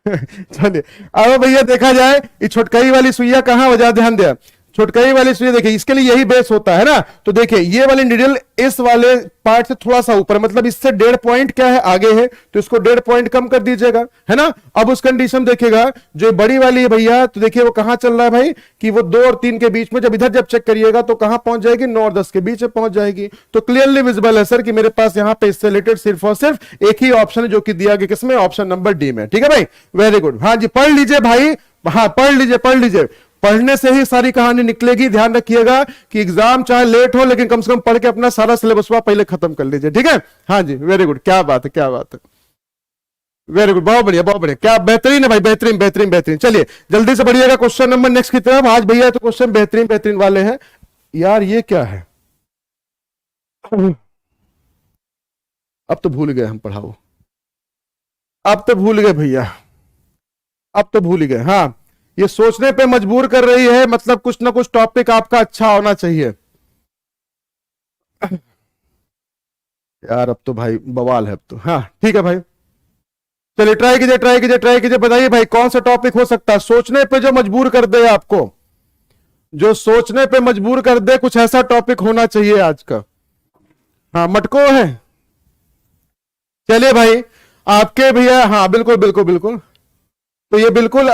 S1: चलिए अब भैया देखा जाए ये छोटकई वाली सुइया कहां वजह, ध्यान दिया, छोटकई वाली सुइया देखिए, इसके लिए यही बेस होता है ना। तो देखिए ये वाली निडल इस वाले पार्ट से थोड़ा सा ऊपर, मतलब इससे 1.5 पॉइंट क्या है आगे है, तो इसको 1.5 पॉइंट कम कर दीजिएगा, है ना। अब उस कंडीशन देखिएगा जो बड़ी वाली है भैया, तो देखिए वो कहां चल रहा है भाई कि वो 2 और 3 के बीच में, जब इधर जब चेक करिएगा तो कहां पहुंच जाएगी, 9 और 10 के बीच में पहुंच जाएगी। तो क्लियरली विजिबल है सर कि मेरे पास यहां पे इससे रिलेटेड सिर्फ और सिर्फ एक ही ऑप्शन है जो कि दिया गया किसमें, ऑप्शन नंबर डी में। ठीक है भाई, वेरी गुड। हाँ जी पढ़ लीजिए भाई, हाँ पढ़ लीजिए पढ़ लीजिए पढ़ने से ही सारी कहानी निकलेगी। ध्यान रखिएगा कि एग्जाम चाहे लेट हो लेकिन कम से कम पढ़ के अपना सारा सिलेबस पहले खत्म कर लीजिए, ठीक है। हाँ जी, वेरी गुड, क्या बात है, क्या बात है, वेरी गुड, बहुत बढ़िया, बहुत बढ़िया, क्या बेहतरीन है भाई, बेहतरीन बेहतरीन बेहतरीन। चलिए जल्दी से बढ़िएगा क्वेश्चन नंबर नेक्स्ट की तरफ। आज भैया तो क्वेश्चन बेहतरीन बेहतरीन वाले हैं यार। ये क्या है, अब तो भूल गए हम पढ़ाओ, अब तो भूल गए भैया, अब तो भूल गए। हाँ, ये सोचने पे मजबूर कर रही है, मतलब कुछ ना कुछ टॉपिक आपका अच्छा होना चाहिए यार। अब तो भाई बवाल है अब तो। हाँ ठीक है भाई, चलिए ट्राई कीजिए, ट्राई कीजिए, ट्राई कीजिए। बताइए भाई कौन सा टॉपिक हो सकता है सोचने पे जो मजबूर कर दे आपको, जो सोचने पे मजबूर कर दे, कुछ ऐसा टॉपिक होना चाहिए आज का। हाँ मटको है, चलिए भाई आपके भैया, हाँ बिल्कुल बिल्कुल बिल्कुल। तो ये बिल्कुल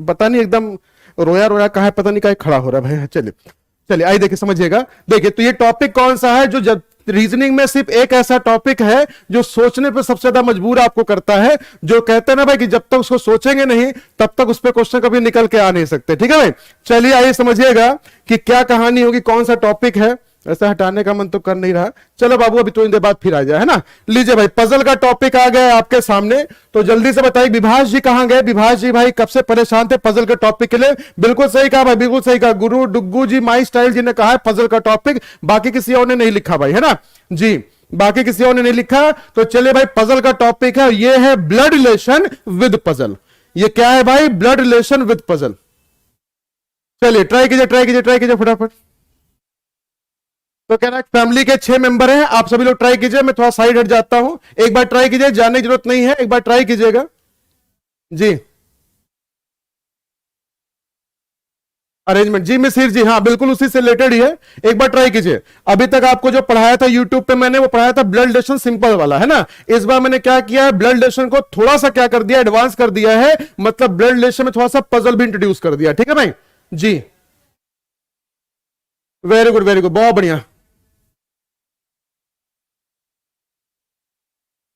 S1: पता नहीं एकदम रोया रोया कहा है, पता नहीं कहा खड़ा हो रहा है भाई। चलिए चलिए आइए देखिए, समझिएगा। देखिए तो ये टॉपिक कौन सा है, जो जब रीजनिंग में सिर्फ एक ऐसा टॉपिक है जो सोचने पे सबसे ज्यादा मजबूर आपको करता है, जो कहते हैं ना भाई कि जब तक उसको सोचेंगे नहीं तब तक उस पर क्वेश्चन कभी निकल के आ नहीं सकते, ठीक है भाई। चलिए आइए समझिएगा कि क्या कहानी होगी, कौन सा टॉपिक है। ऐसा हटाने का मन तो कर नहीं रहा, चलो बाबू अभी तो इन देर बाद फिर आ जाए, है ना। लीजिए भाई पजल का टॉपिक आ गया आपके सामने, तो जल्दी से बताइए विभाष जी कहां गए। विभाष जी भाई कब से परेशान थे पजल के टॉपिक के लिए। बिल्कुल सही कहा भाई, बिल्कुल सही कहा। गुरु डुग्गू जी माई स्टाइल जी ने कहा है पजल का टॉपिक, बाकी किसी और ने नहीं लिखा भाई, है ना जी, बाकी किसी और ने नहीं लिखा। तो चलिए भाई पजल का टॉपिक है, ये है ब्लड रिलेशन विद पजल। ये क्या है भाई, ब्लड रिलेशन विद पजल। चलिए ट्राई कीजिए, ट्राई कीजिए, ट्राई कीजिए फटाफट। तो कह रहा है फैमिली के 6 मेंबर हैं, आप सभी लोग ट्राई कीजिए। मैं थोड़ा साइड हट जाता हूं, एक बार ट्राई कीजिए, जानने की जरूरत नहीं है, एक बार ट्राई कीजिएगा जी। अरेंजमेंट जी मिसिर जी, हाँ बिल्कुल उसी से रिलेटेड ही है, एक बार ट्राई कीजिए। अभी तक आपको जो पढ़ाया था यूट्यूब पे मैंने, वो पढ़ाया था ब्लड रिलेशन सिंपल वाला, है ना। इस बार मैंने क्या किया है, ब्लड रिलेशन को थोड़ा सा क्या कर दिया, एडवांस कर दिया है, मतलब ब्लड रिलेशन में थोड़ा सा पजल भी इंट्रोड्यूस कर दिया, ठीक है भाई जी। वेरी गुड वेरी गुड, बहुत बढ़िया।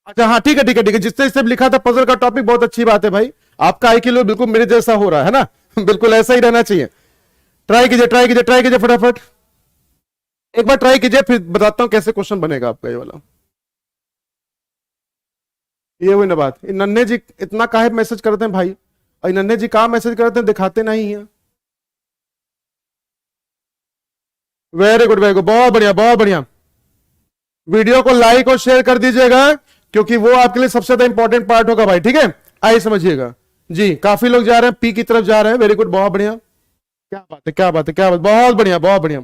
S1: अच्छा हाँ ठीक है ठीक है ठीक है, जिसने इसे लिखा था पजल का टॉपिक, बहुत अच्छी बात है भाई। आपका आई किलो बिल्कुल मेरे जैसा हो रहा है ना बिल्कुल ऐसा ही रहना चाहिए। ट्राई कीजिए, ट्राई कीजिए, ट्राई कीजिए फटाफट, एक बार ट्राई कीजिए, फिर बताता हूं कैसे क्वेश्चन बनेगा आपका ये वाला। ये हुई ना बात, नन्हे जी इतना काहे मैसेज करते हैं भाई, और नन्हे जी कहां मैसेज करते हैं, दिखाते नहीं है। वेरी गुड वेरी गुड, बहुत बढ़िया बहुत बढ़िया। वीडियो को लाइक और शेयर कर दीजिएगा, क्योंकि वो आपके लिए सबसे ज्यादा इंपॉर्टेंट पार्ट होगा भाई, ठीक है। आइए समझिएगा जी, काफी लोग जा रहे हैं पी की तरफ जा रहे हैं, वेरी गुड, बहुत बढ़िया, क्या बात है, क्या बात है, क्या बात, बहुत बढ़िया बहुत बढ़िया।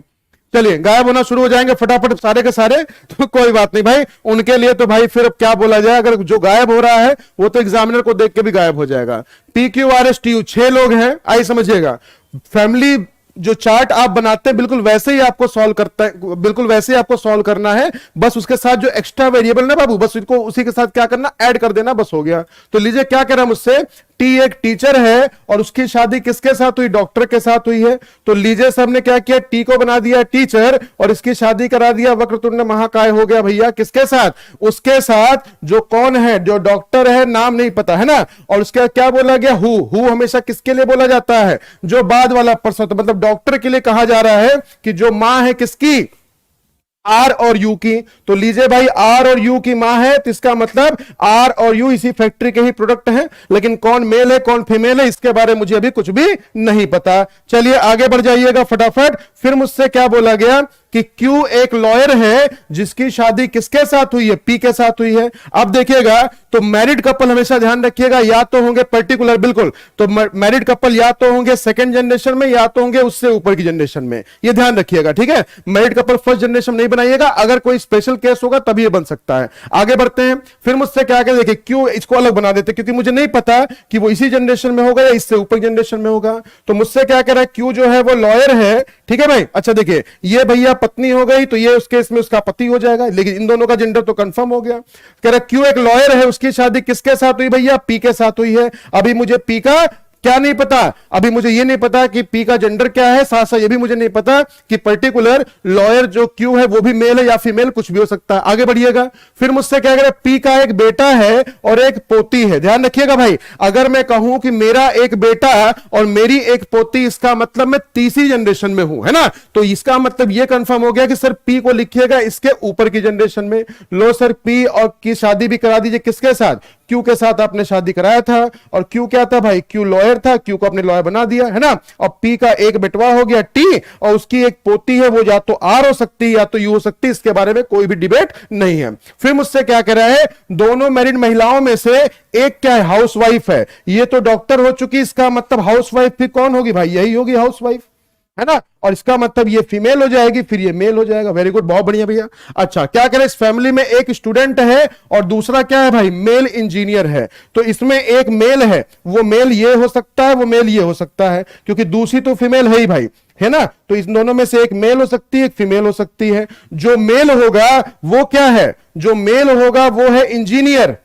S1: चलिए गायब होना शुरू हो जाएंगे फटाफट सारे के सारे, तो कोई बात नहीं भाई, उनके लिए तो भाई फिर अब क्या बोला जाए, अगर जो गायब हो रहा है वो तो एग्जामिनर को देख के भी गायब हो जाएगा। P Q R S T U 6 लोग हैं, आइए समझिएगा। फैमिली जो चार्ट आप बनाते हैं बिल्कुल वैसे ही आपको सॉल्व करता है, बिल्कुल वैसे ही आपको सॉल्व करना है, बस उसके साथ जो एक्स्ट्रा वेरिएबल ना बाबू, बस इनको उसी के साथ क्या करना, ऐड कर देना, बस हो गया। तो लीजिए क्या कह रहा है मुझसे, टी एक टीचर है और उसकी शादी किसके साथ हुई, डॉक्टर के साथ हुई है। तो लीजिए सबने क्या किया, टी को बना दिया टीचर और इसकी शादी करा दिया वक्रतुंड महाकाय, हो गया भैया किसके साथ, उसके साथ जो कौन है, जो डॉक्टर है, नाम नहीं पता है ना। और उसके क्या बोला गया, हु हमेशा किसके लिए बोला जाता है, जो बाद वाला पर्सन, तो मतलब डॉक्टर के लिए कहा जा रहा है कि जो मां है किसकी, आर और यू की। तो लीजिए भाई आर और यू की मां है, तो इसका मतलब आर और यू इसी फैक्ट्री के ही प्रोडक्ट हैं, लेकिन कौन मेल है कौन फीमेल है इसके बारे में मुझे अभी कुछ भी नहीं पता। चलिए आगे बढ़ जाइएगा फटाफट। फिर मुझसे क्या बोला गया कि क्यू एक लॉयर है जिसकी शादी किसके साथ हुई है, पी के साथ हुई है। अब देखिएगा तो मैरिड कपल हमेशा ध्यान रखिएगा, या तो होंगे पर्टिकुलर, बिल्कुल, तो मैरिड कपल या तो होंगे सेकंड जनरेशन में या तो होंगे उससे ऊपर की जनरेशन में, ये ध्यान रखिएगा, ठीक है। मैरिड कपल फर्स्ट जनरेशन नहीं बनाइएगा, अगर कोई स्पेशल केस होगा तभी ये बन सकता है। आगे बढ़ते हैं। फिर मुझसे क्या कहते, देखिए क्यों इसको अलग बना देते, क्योंकि मुझे नहीं पता कि वो इसी जनरेशन में होगा या इससे ऊपर जनरेशन में होगा। तो मुझसे क्या कह रहा है, क्यों जो है वो लॉयर है, ठीक है भाई। अच्छा देखिए ये भैया पत्नी हो गई, तो ये उस केस में उसका पति हो जाएगा, लेकिन इन दोनों का जेंडर तो कंफर्म हो गया। कह रहा क्यों एक लॉयर है, उसकी शादी किसके साथ हुई भैया, पी के साथ हुई है। अभी मुझे पी का क्या नहीं पता? अभी मुझे ये नहीं पता कि पी का जेंडर क्या है, साथ साथ ये भी मुझे नहीं पता कि पर्टिकुलर लॉयर जो क्यू है वो भी मेल है या फीमेल, कुछ भी हो सकता है। आगे बढ़िएगा, फिर मुझसे क्या करें, पी का एक बेटा है और एक पोती है। ध्यान रखिएगा भाई, अगर मैं कहूं कि मेरा एक बेटा और मेरी एक पोती, इसका मतलब मैं तीसरी जनरेशन में हूं, है ना? तो इसका मतलब यह कंफर्म हो गया कि सर पी को लिखिएगा इसके ऊपर की जनरेशन में। लो सर, पी और की शादी भी करा दीजिए, किसके साथ? क्यू के साथ आपने शादी कराया था, और क्यू क्या था भाई? क्यू लॉयर था, क्यू को अपने लॉयर बना दिया, है ना? और पी का एक बेटवा हो गया टी, और उसकी एक पोती है, वो या तो आर हो सकती है या तो यू हो सकती है, इसके बारे में कोई भी डिबेट नहीं है। फिर मुझसे क्या कह रहा है, दोनों मैरिड महिलाओं में से एक क्या है? हाउसवाइफ है। ये तो डॉक्टर हो चुकी, इसका मतलब हाउसवाइफ फिर कौन होगी भाई? यही होगी हाउसवाइफ, है ना? और इसका मतलब ये फीमेल हो जाएगी, फिर ये मेल हो जाएगा। वेरी गुड, बहुत बढ़िया भैया। अच्छा, क्या करें, इस फैमिली में एक स्टूडेंट है और दूसरा क्या है भाई? मेल इंजीनियर है। तो इसमें एक मेल है, वो मेल ये हो सकता है, वो मेल ये हो सकता है, क्योंकि दूसरी तो फीमेल है ही भाई, है ना? तो इस दोनों में से एक मेल हो सकती है, एक फीमेल हो सकती है। जो मेल होगा वो क्या है? जो मेल होगा वो है इंजीनियर,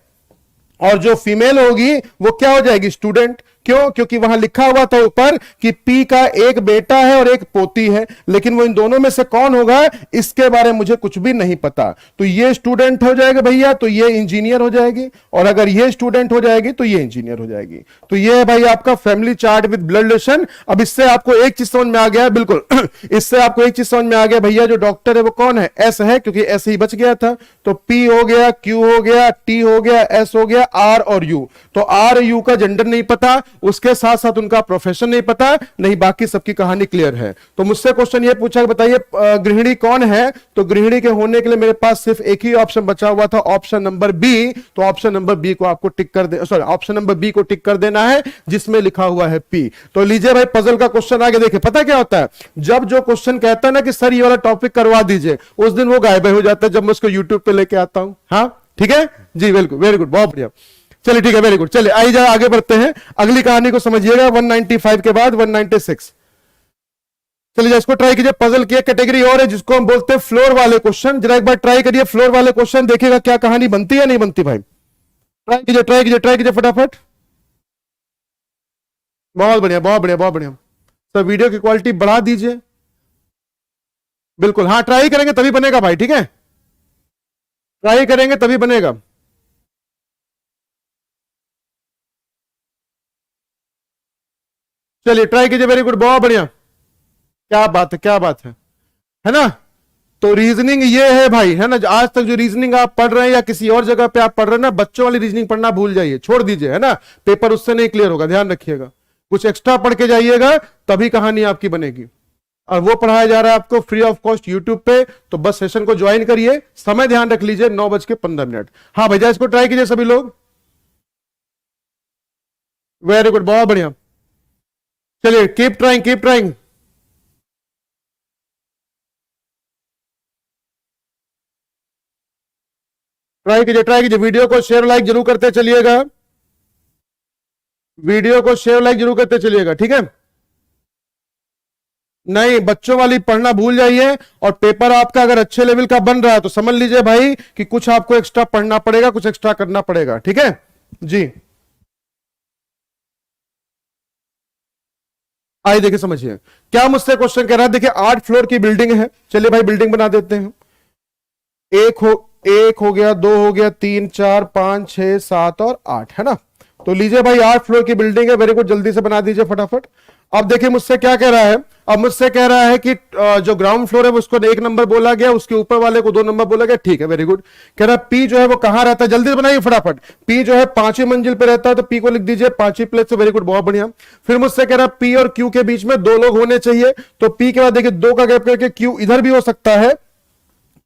S1: और जो फीमेल होगी वो क्या हो जाएगी? स्टूडेंट। क्यों? क्योंकि वहां लिखा हुआ था ऊपर कि पी का एक बेटा है और एक पोती है, लेकिन वो इन दोनों में से कौन होगा इसके बारे में मुझे कुछ भी नहीं पता। तो ये स्टूडेंट हो जाएगा भैया, तो ये इंजीनियर हो जाएगी, और अगर ये स्टूडेंट हो जाएगी तो ये इंजीनियर हो जाएगी। तो ये है भाई आपका family chart with blood relation. अब इससे आपको एक चीज समझ में आ गया, बिल्कुल इससे आपको एक चीज समझ में आ गया भैया, जो डॉक्टर है वो कौन है? एस है, क्योंकि एस ही बच गया था। तो पी हो गया, क्यू हो गया, टी हो गया, एस हो गया, आर और यू। तो आर यू का जेंडर नहीं पता, उसके साथ साथ उनका प्रोफेशन नहीं पता, नहीं बाकी सबकी कहानी क्लियर है। तो मुझसे क्वेश्चन ये पूछा, बताइए गृहिणी कौन है? तो गृहिणी के होने के लिए मेरे पास सिर्फ एक ही ऑप्शन बचा हुआ था, ऑप्शन नंबर बी। तो ऑप्शन नंबर बी को आपको टिक कर दे, सॉरी ऑप्शन नंबर बी को टिक कर देना है, जिसमें लिखा हुआ है पी। तो लीजिए भाई, पजल का क्वेश्चन आगे देखिए। पता क्या होता है, जब जो क्वेश्चन कहता है ना कि सर ये वाला टॉपिक करवा दीजिए, उस दिन वो गायब हो जाता है जब मैं उसको यूट्यूब पे लेके आता हूं। हाँ ठीक है जी, बिल्कुल, वेरी गुड, बहुत बढ़िया। चलिए ठीक है, वेरी गुड। चलिए आइए आगे बढ़ते हैं, अगली कहानी को समझिएगा। 195 के बाद 196। चलिए इसको ट्राई कीजिए। पजल की एक कैटेगरी और है जिसको हम बोलते हैं फ्लोर वाले क्वेश्चन। जरा एक बार ट्राई करिए फ्लोर वाले क्वेश्चन, देखिएगा क्या कहानी बनती है नहीं बनती भाई। ट्राई कीजिए, ट्राई कीजिए, ट्राई कीजिए फटाफट। बहुत बढ़िया, बहुत बढ़िया, बहुत बढ़िया। सर वीडियो की क्वालिटी बढ़ा दीजिए। बिल्कुल, हाँ ट्राई करेंगे तभी बनेगा भाई, ठीक है? ट्राई करेंगे तभी बनेगा। चलिए ट्राई कीजिए, वेरी गुड, बहुत बढ़िया। क्या बात है, क्या बात है ना? तो रीजनिंग ये है भाई, है ना? आज तक जो रीजनिंग आप पढ़ रहे हैं या किसी और जगह पे आप पढ़ रहे हैं ना, बच्चों वाली रीजनिंग पढ़ना भूल जाइए, छोड़ दीजिए, है ना? पेपर उससे नहीं क्लियर होगा, ध्यान रखिएगा। कुछ एक्स्ट्रा पढ़ के जाइएगा, तभी कहानी आपकी बनेगी। और वो पढ़ाया जा रहा है आपको फ्री ऑफ कॉस्ट यूट्यूब पे, तो बस सेशन को ज्वाइन करिए। समय ध्यान रख लीजिए, 9:15। हाँ भैया, इसको ट्राई कीजिए सभी लोग। वेरी गुड, बहुत बढ़िया। चलिए keep trying, keep trying. Try कीजिए, ट्राई कीजिए। वीडियो को शेयर लाइक जरूर करते चलिएगा, वीडियो को शेयर लाइक जरूर करते चलिएगा, ठीक है? नहीं, बच्चों वाली पढ़ना भूल जाइए। और पेपर आपका अगर अच्छे लेवल का बन रहा है तो समझ लीजिए भाई कि कुछ आपको एक्स्ट्रा पढ़ना पड़ेगा, कुछ एक्स्ट्रा करना पड़ेगा, ठीक है जी? आइए देखिए, समझिए क्या मुझसे क्वेश्चन कह रहा है। देखिए 8 फ्लोर की बिल्डिंग है। चलिए भाई बिल्डिंग बना देते हैं। एक हो गया, 2 हो गया, 3 4 5 6 7 और 8, है ना? तो लीजिए भाई 8 फ्लोर की बिल्डिंग है। वेरी गुड, जल्दी से बना दीजिए फटाफट। अब देखिए मुझसे क्या कह रहा है। अब मुझसे कह रहा है कि जो ग्राउंड फ्लोर है उसको 1 नंबर बोला गया, उसके ऊपर वाले को 2 नंबर बोला गया, ठीक है, वेरी गुड। कह रहा है पी जो है वो कहां रहता है, जल्दी से बनाइए फटाफट। पी जो है 5वीं मंजिल पे रहता है, तो पी को लिख दीजिए 5वीं प्लेस से, वेरी गुड, बहुत बढ़िया। फिर मुझसे कह रहा है पी और क्यू के बीच में 2 लोग होने चाहिए। तो पी के बाद देखिए 2 का गैप करके क्यू इधर भी हो सकता है,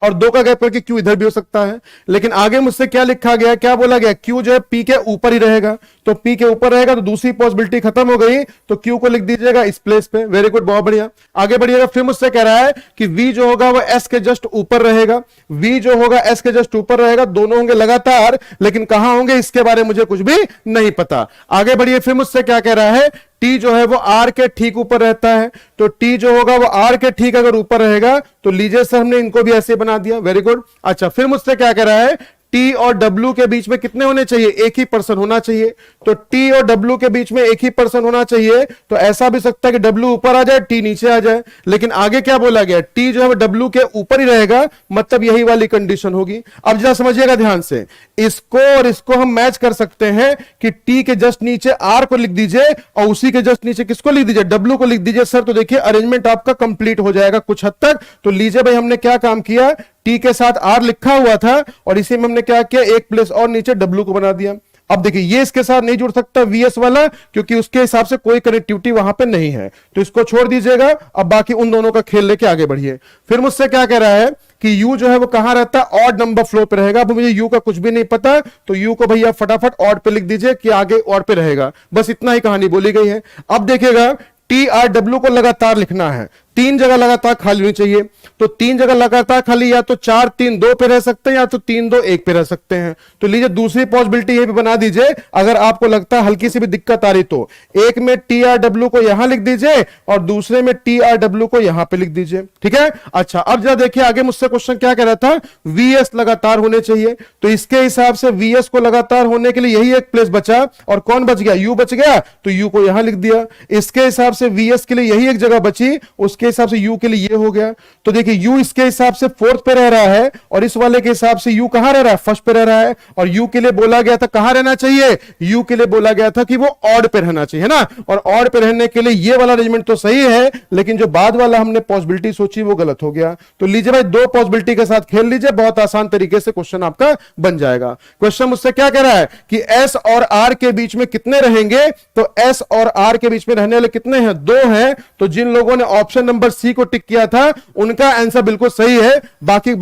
S1: और 2 का गैप करके क्यू इधर भी हो सकता है। लेकिन आगे मुझसे क्या लिखा गया, क्या बोला गया, क्यू जो है पी के ऊपर ही रहेगा। तो पी के ऊपर रहेगा तो दूसरी पॉसिबिलिटी खत्म हो गई, तो क्यू को लिख दीजिएगा इस प्लेस पे, वेरी गुड, बहुत बढ़िया। आगे बढ़िएगा। फिर मुझसे कह रहा है कि वी जो होगा वो एस के जस्ट ऊपर रहेगा। वी जो होगा एस के जस्ट ऊपर रहेगा, दोनों होंगे लगातार, लेकिन कहां होंगे इसके बारे में मुझे कुछ भी नहीं पता। आगे बढ़िए। फिर मुझसे क्या कह रहा है, टी जो है वो आर के ठीक ऊपर रहता है। तो टी जो होगा वो आर के ठीक अगर ऊपर रहेगा, तो लीजिए सर हमने इनको भी ऐसे बना दिया, वेरी गुड। अच्छा, फिर मुझसे क्या कह रहा है, टी और डब्ल्यू के बीच में कितने होने चाहिए, एक ही पर्सन होना चाहिए। तो टी और डब्ल्यू के बीच में एक ही पर्सन होना चाहिए। तो ऐसा भी सकता है कि डब्ल्यू ऊपर आ जाए, टी नीचे आ जाए, लेकिन आगे क्या बोला गया, टी जो है डब्ल्यू के ऊपर ही रहेगा, मतलब यही वाली कंडीशन होगी। अब जरा समझिएगा ध्यान से, इसको और इसको हम मैच कर सकते हैं कि टी के जस्ट नीचे आर को लिख दीजिए और उसी के जस्ट नीचे किसको लिख दीजिए, डब्ल्यू को लिख दीजिए सर। तो देखिए अरेंजमेंट आपका कंप्लीट हो जाएगा कुछ हद तक। तो लीजिए भाई, हमने क्या काम किया, टी के साथ आर लिखा हुआ था और इसी में हमने क्या किया, एक प्लेस और नीचे डब्ल्यू को बना दिया। अब देखिए ये इसके साथ नहीं जुड़ सकता वीएस वाला, क्योंकि उसके हिसाब से कोई कनेक्टिविटी वहां पे नहीं है, तो इसको छोड़ दीजिएगा। अब बाकी उन दोनों का खेल लेके आगे बढ़िए। फिर मुझसे क्या कह रहा है कि यू जो है वो कहां रहता है, ऑड नंबर फ्लो पे रहेगा। अब मुझे यू का कुछ भी नहीं पता, तो यू को भैया फटाफट ऑड पे लिख दीजिए कि आगे ऑड पे रहेगा। बस इतना ही कहानी बोली गई है। अब देखिएगा टी आर डब्ल्यू को लगातार लिखना है, 3 जगह लगातार खाली होनी चाहिए। तो 3 जगह लगातार खाली, या तो 4 3 2 पे रह सकते हैं, या तो 3 2 1 पे रह सकते हैं। तो लीजिए दूसरी पॉसिबिलिटी ये भी बना दीजिए, अगर आपको लगता है हल्की सी भी दिक्कत आ रही तो। एक में टी आर डब्ल्यू को यहां लिख दीजिए और दूसरे में टी आर डब्ल्यू को यहां पे लिख दीजिए, ठीक है। अच्छा, अब जरा देखिए आगे मुझसे क्वेश्चन क्या कह रहा था, वीएस लगातार होने चाहिए। तो इसके हिसाब से वीएस को लगातार होने के लिए यही एक प्लेस बचा, और कौन बच गया, यू बच गया, तो यू को यहां लिख दिया। इसके हिसाब से वीएस के लिए यही एक जगह बची, उसके हिसाब से यू के लिए ये हो गया। तो देखिए यू इसके हिसाब से 4th पे रह रहा है, और इस वाले के हिसाब से यू कहां रह रहा है, 1st पे रह रहा है। और यू के लिए बोला गया था कहां रहना चाहिए, यू के लिए बोला गया था कि वो ऑड पे रहना चाहिए, है ना। और ऑड पे रहने के लिए ये वाला अरेंजमेंट तो सही है, लेकिन जो बाद वाला हमने पॉसिबिलिटी सोची वो गलत हो गया। तो लीजिए भाई, 2 पॉसिबिलिटी के साथ खेल लीजिए, बहुत आसान तरीके से क्वेश्चन आपका बन जाएगा। क्वेश्चन मुझसे क्या कह रहा है कि एस और आर के बीच में कितने रहेंगे, तो एस और आर के बीच में रहने वाले कितने हैं, 2 हैं। तो जिन लोगों ने ऑप्शन नंबर सी को टिक किया था उनका आंसर बिल्कुल सही है। बाकी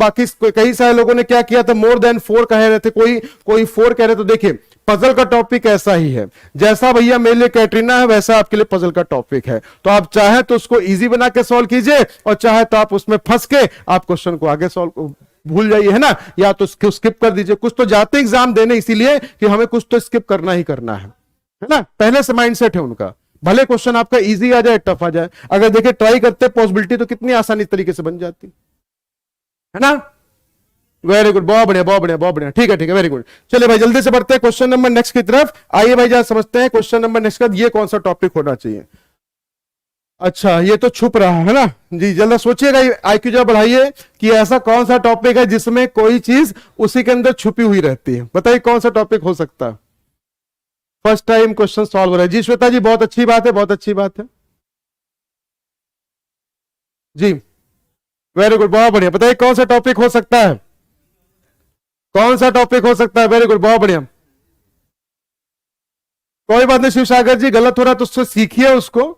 S1: कई सारे लोगों ने क्या किया था, मोर देन 4 कह रहे थे, कोई 4 कह रहे। तो देखिए पजल का टॉपिक ऐसा ही है, जैसा भैया मेरे लिए कैटरीना है वैसा आपके लिए पजल का टॉपिक है। तो आप चाहे तो उसको इजी बना के सॉल्व कीजिए, और चाहे तो आप उसमें फंस के आप क्वेश्चन को आगे सॉल्व भूल जाइए, है ना, या तो स्किप कर दीजिए। कुछ तो जाते एग्जाम देने इसीलिए कि हमें कुछ तो स्किप करना ही करना है ना, पहले से माइंडसेट है उनका। भले क्वेश्चन आपका इजी आ जाए टफ आ जाए, अगर देखिए ट्राई करते पॉसिबिलिटी तो कितनी आसानी तरीके से बन जाती है ना। वेरी गुड, बहुत बढ़िया बहुत बढ़िया बहुत बढ़िया, ठीक है वेरी गुड। चलिए भाई जल्दी से बढ़ते हैं क्वेश्चन नंबर नेक्स्ट की तरफ। आइए भाई जरा समझते हैं क्वेश्चन नंबर नेक्स्ट का ये कौन सा टॉपिक होना चाहिए। अच्छा, ये तो छुप रहा है ना जी, जल्दी सोचिएगा, आईक्यू जरा बढ़ाइए कि ऐसा कौन सा टॉपिक है जिसमें कोई चीज उसी के अंदर छुपी हुई रहती है। बताइए कौन सा टॉपिक हो सकता है। फर्स्ट टाइम क्वेश्चन सॉल्व हो रहा है जी, श्वेता जी बहुत अच्छी बात है, बहुत अच्छी बात है जी, वेरी गुड बहुत बढ़िया। बताइए कौन सा टॉपिक हो सकता है, कौन सा टॉपिक हो सकता है। वेरी गुड बहुत बढ़िया, कोई बात नहीं शिव सागर जी, गलत हो रहा तो उससे सीखिए उसको।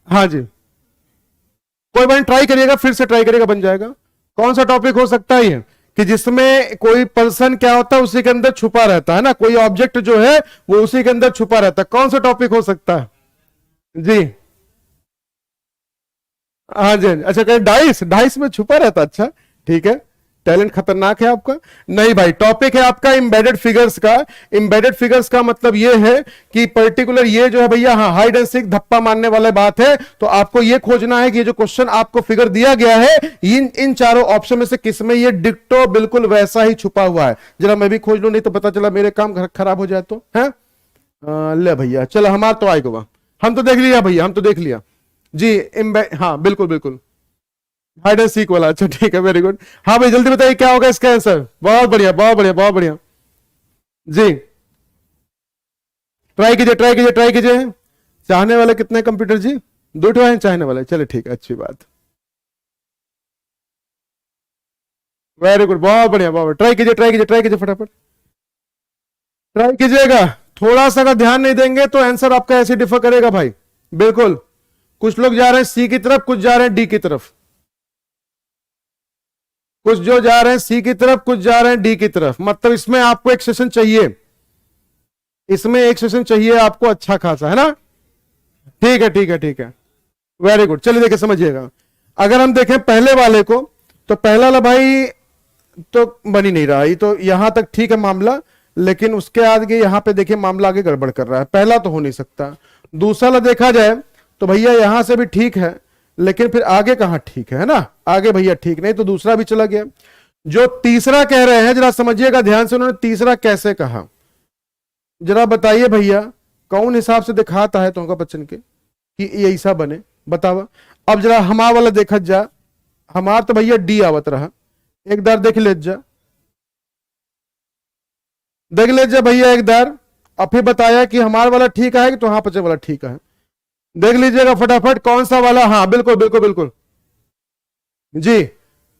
S1: हाँ जी, कोई बात नहीं, ट्राई करिएगा, फिर से ट्राई करिएगा, बन जाएगा। कौन सा टॉपिक हो सकता है ये, कि जिसमें कोई पर्सन क्या होता है उसी के अंदर छुपा रहता है ना, कोई ऑब्जेक्ट जो है वो उसी के अंदर छुपा रहता है। कौन सा टॉपिक हो सकता है जी। हाँ जी, अच्छा कहीं डाइस, डाइस में छुपा रहता, अच्छा ठीक है, टैलेंट खतरनाक है आपका। नहीं भाई, टॉपिक है आपका एम्बेडेड फिगर्स का। एम्बेडेड फिगर्स का मतलब ये है कि पर्टिकुलर ये जो है भैया, हाँ हाइड एंड सीक धप्पा मारने वाला बात है। तो आपको ये खोजना है कि ये जो क्वेश्चन आपको फिगर दिया गया है, इन चारों ऑप्शन में से किसमें ये डिक्टो बिल्कुल वैसा ही छुपा हुआ है। जरा मैं भी खोज लूं, नहीं तो पता चला मेरे काम खराब हो जाए तो है। ले भैया चलो, हमारा तो आएगा, हम तो देख लिया भैया, हम तो देख लिया जी। हाँ बिल्कुल बिल्कुल, हाइड एंड सीक वाला, अच्छा ठीक है वेरी गुड। हाँ भाई जल्दी बताइए क्या होगा इसका आंसर। बहुत बढ़िया बहुत बढ़िया बहुत बढ़िया जी, ट्राई कीजिए ट्राई कीजिए ट्राई कीजिए। चाहने वाले कितने कंप्यूटर जी, 2 हैं चाहने वाले, चले ठीक है, अच्छी बात, वेरी गुड बहुत बढ़िया बहुत बढ़िया। ट्राई कीजिए ट्राई कीजिए ट्राई कीजिए, फटाफट ट्राई कीजिएगा। थोड़ा सा अगर ध्यान नहीं देंगे तो आंसर आपका ऐसे डिफर करेगा भाई, बिल्कुल। कुछ लोग जा रहे हैं सी की तरफ, कुछ जा रहे हैं डी की तरफ, कुछ जो जा रहे हैं सी की तरफ, कुछ जा रहे हैं डी की तरफ। मतलब इसमें आपको एक सेशन चाहिए, इसमें एक सेशन चाहिए आपको अच्छा खासा, है ना। ठीक है ठीक है ठीक है, वेरी गुड। चलिए देखिए समझिएगा, अगर हम देखें पहले वाले को, तो पहला वाला भाई तो बन ही नहीं रहा, ये तो यहां तक ठीक है मामला, लेकिन उसके आगे यहां पे देखिए मामला आगे गड़बड़ कर रहा है। पहला तो हो नहीं सकता। दूसरा वाला देखा जाए तो भैया यहां से भी ठीक है, लेकिन फिर आगे कहां ठीक है ना, आगे भैया ठीक नहीं, तो दूसरा भी चला गया। जो तीसरा कह रहे हैं जरा समझिएगा ध्यान से, उन्होंने तीसरा कैसे कहा जरा बताइए भैया, कौन हिसाब से दिखाता है तुमका बच्चन के कि ये ऐसा बने, बतावा। अब जरा हमार वाला देखत जा, हमार तो भैया डी आवत रहा, एक दार देख ले जा, देख ले जा भैया एक दार, अब फिर बताया कि हमार वाला ठीक है कि तो हाँ पचे वाला ठीक है, देख लीजिएगा फटाफट कौन सा वाला। हाँ बिल्कुल बिल्कुल बिल्कुल जी,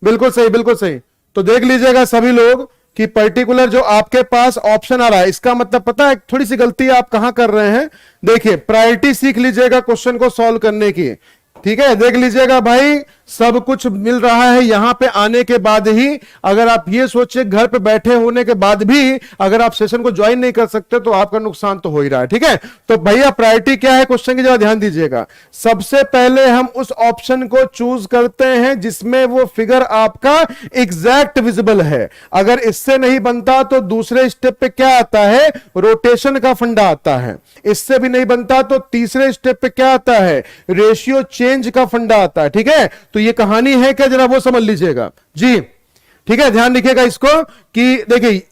S1: बिल्कुल सही बिल्कुल सही। तो देख लीजिएगा सभी लोग कि पर्टिकुलर जो आपके पास ऑप्शन आ रहा है, इसका मतलब पता है थोड़ी सी गलती आप कहां कर रहे हैं। देखिए प्रायोरिटी सीख लीजिएगा क्वेश्चन को सॉल्व करने की, ठीक है। देख लीजिएगा भाई सब कुछ मिल रहा है यहां पे आने के बाद ही। अगर आप ये सोचिए घर पे बैठे होने के बाद भी अगर आप सेशन को ज्वाइन नहीं कर सकते तो आपका नुकसान तो हो ही रहा है, ठीक है। तो भैया प्रायोरिटी क्या है क्वेश्चन की जरा ध्यान दीजिएगा। सबसे पहले हम उस ऑप्शन को चूज करते हैं जिसमें वो फिगर आपका एग्जैक्ट विजिबल है। अगर इससे नहीं बनता तो दूसरे स्टेप पे क्या आता है, रोटेशन का फंडा आता है। इससे भी नहीं बनता तो तीसरे स्टेप पे क्या आता है, रेशियो चेंज का फंडा आता है, ठीक है। तो ये कहानी है क्या जरा वो समझ लीजिएगा जी, ठीक है। ध्यान रखिएगा इसको कि देखिए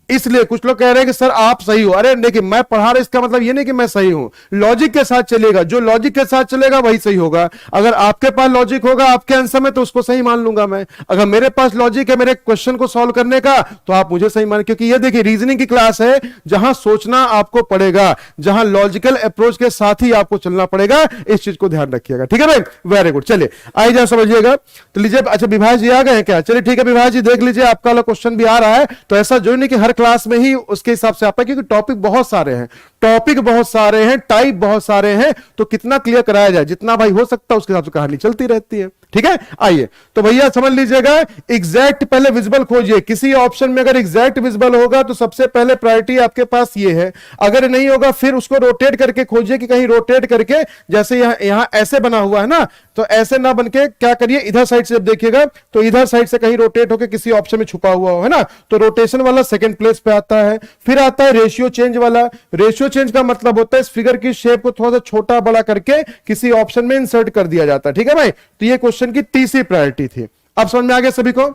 S1: इसलिए कुछ लोग कह रहे हैं कि सर आप सही हो, अरे देखिए मैं पढ़ा रहा, इसका मतलब ये नहीं कि मैं सही हूं। लॉजिक के साथ चलेगा, जो लॉजिक के साथ चलेगा वही सही होगा। अगर आपके पास लॉजिक होगा आपके आंसर में तो उसको सही मान लूंगा मैं। अगर मेरे पास लॉजिक है मेरे क्वेश्चन को सॉल्व करने का तो आप मुझे सही मान, क्योंकि ये देखिए रीजनिंग की क्लास है जहां सोचना आपको पड़ेगा, जहां लॉजिकल अप्रोच के साथ ही आपको चलना पड़ेगा। इस चीज को ध्यान रखिएगा, ठीक है भाई। वेरी गुड, चलिए आइए जरा समझिएगा। तो लीजिए, अच्छा विभाष जी आ गए हैं क्या? चलिए ठीक है विभाष जी, देख लीजिए आपका वाला क्वेश्चन भी आ रहा है। तो ऐसा जो नहीं कि हर क्लास में ही उसके हिसाब से आपका, क्योंकि टॉपिक बहुत सारे हैं, टॉपिक बहुत सारे हैं, टाइप बहुत सारे हैं, तो कितना क्लियर कराया जाए, जितना भाई हो सकता है उसके हिसाब से कहानी चलती रहती है, ठीक है। आइए तो भैया समझ लीजिएगा, एग्जैक्ट पहले विजिबल खोजिए। किसी ऑप्शन में अगर एग्जैक्ट विजिबल होगा तो सबसे पहले प्रायोरिटी आपके पास ये है। अगर नहीं होगा फिर उसको रोटेट करके खोजिए कि कहीं रोटेट करके, जैसे यहां ऐसे बना हुआ है ना, तो ऐसे ना बनके क्या करिए, इधर साइड से जब देखिएगा तो इधर साइड से कहीं रोटेट होकर किसी ऑप्शन में छुपा हुआ हो, है ना, तो रोटेशन वाला सेकंड प्लेस पे आता है। फिर आता है रेशियो चेंज वाला। रेशियो चेंज का मतलब होता है इस फिगर की शेप को थोड़ा सा छोटा बड़ा करके किसी ऑप्शन में इंसर्ट कर दिया जाता है, ठीक है भाई। तो ये क्वेश्चन की तीसरी प्रायोरिटी थी। अब समझ में आ गया सभी को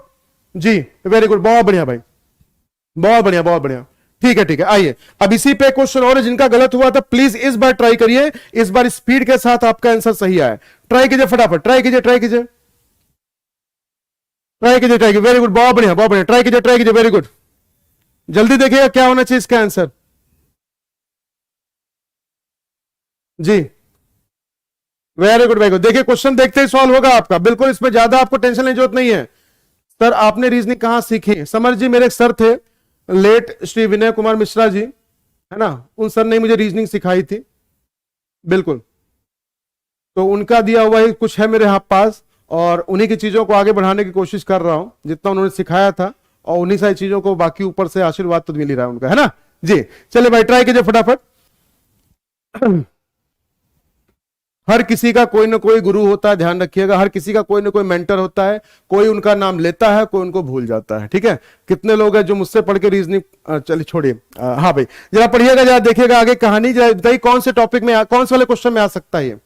S1: जी, वेरी गुड, बहुत बढ़िया भाई, बहुत बढ़िया बहुत बढ़िया, ठीक है ठीक है। आइए अब इसी पे क्वेश्चन और जिनका गलत हुआ था प्लीज इस बार ट्राई करिए, इस बार स्पीड के साथ आपका आंसर सही आए। ट्राई कीजिए फटाफट, ट्राई कीजिए ट्राई कीजिए ट्राई कीजिए ट्राई कीजिए, वेरी गुड, बहुत बढ़िया, ट्राई कीजिए वेरी गुड। जल्दी देखिएगा क्या होना चाहिए इसका आंसर जी, वेरी गुड वेरी गुड। देखिए क्वेश्चन देखते ही सॉल्व होगा आपका, बिल्कुल इसमें ज्यादा आपको टेंशन लेने की जरूरत नहीं है। सर आपने रीजनिंग कहां सीखी? समर जी मेरे एक सर थे, लेट श्री विनय कुमार मिश्रा जी, है ना, उन सर ने मुझे रीजनिंग सिखाई थी, बिल्कुल। तो उनका दिया हुआ ही कुछ है मेरे हाथ पास, और उन्हीं की चीजों को आगे बढ़ाने की कोशिश कर रहा हूं जितना उन्होंने सिखाया था, और उन्हीं सारी चीजों को बाकी ऊपर से आशीर्वाद तो मिल ही रहा है उनका, है ना जी। चलिए भाई ट्राई कीजिए फटाफट। हर किसी का कोई ना कोई गुरु होता है, ध्यान रखिएगा, हर किसी का कोई ना कोई मेंटर होता है, कोई उनका नाम लेता है कोई उनको भूल जाता है, ठीक है। कितने लोग हैं जो मुझसे पढ़ के रीजनिंग, चलिए छोड़िए, हाँ भाई जरा पढ़िएगा, जरा देखिएगा आगे कहानी, जरा बताइए कौन से टॉपिक में कौन से वाले क्वेश्चन में आ सकता है ये।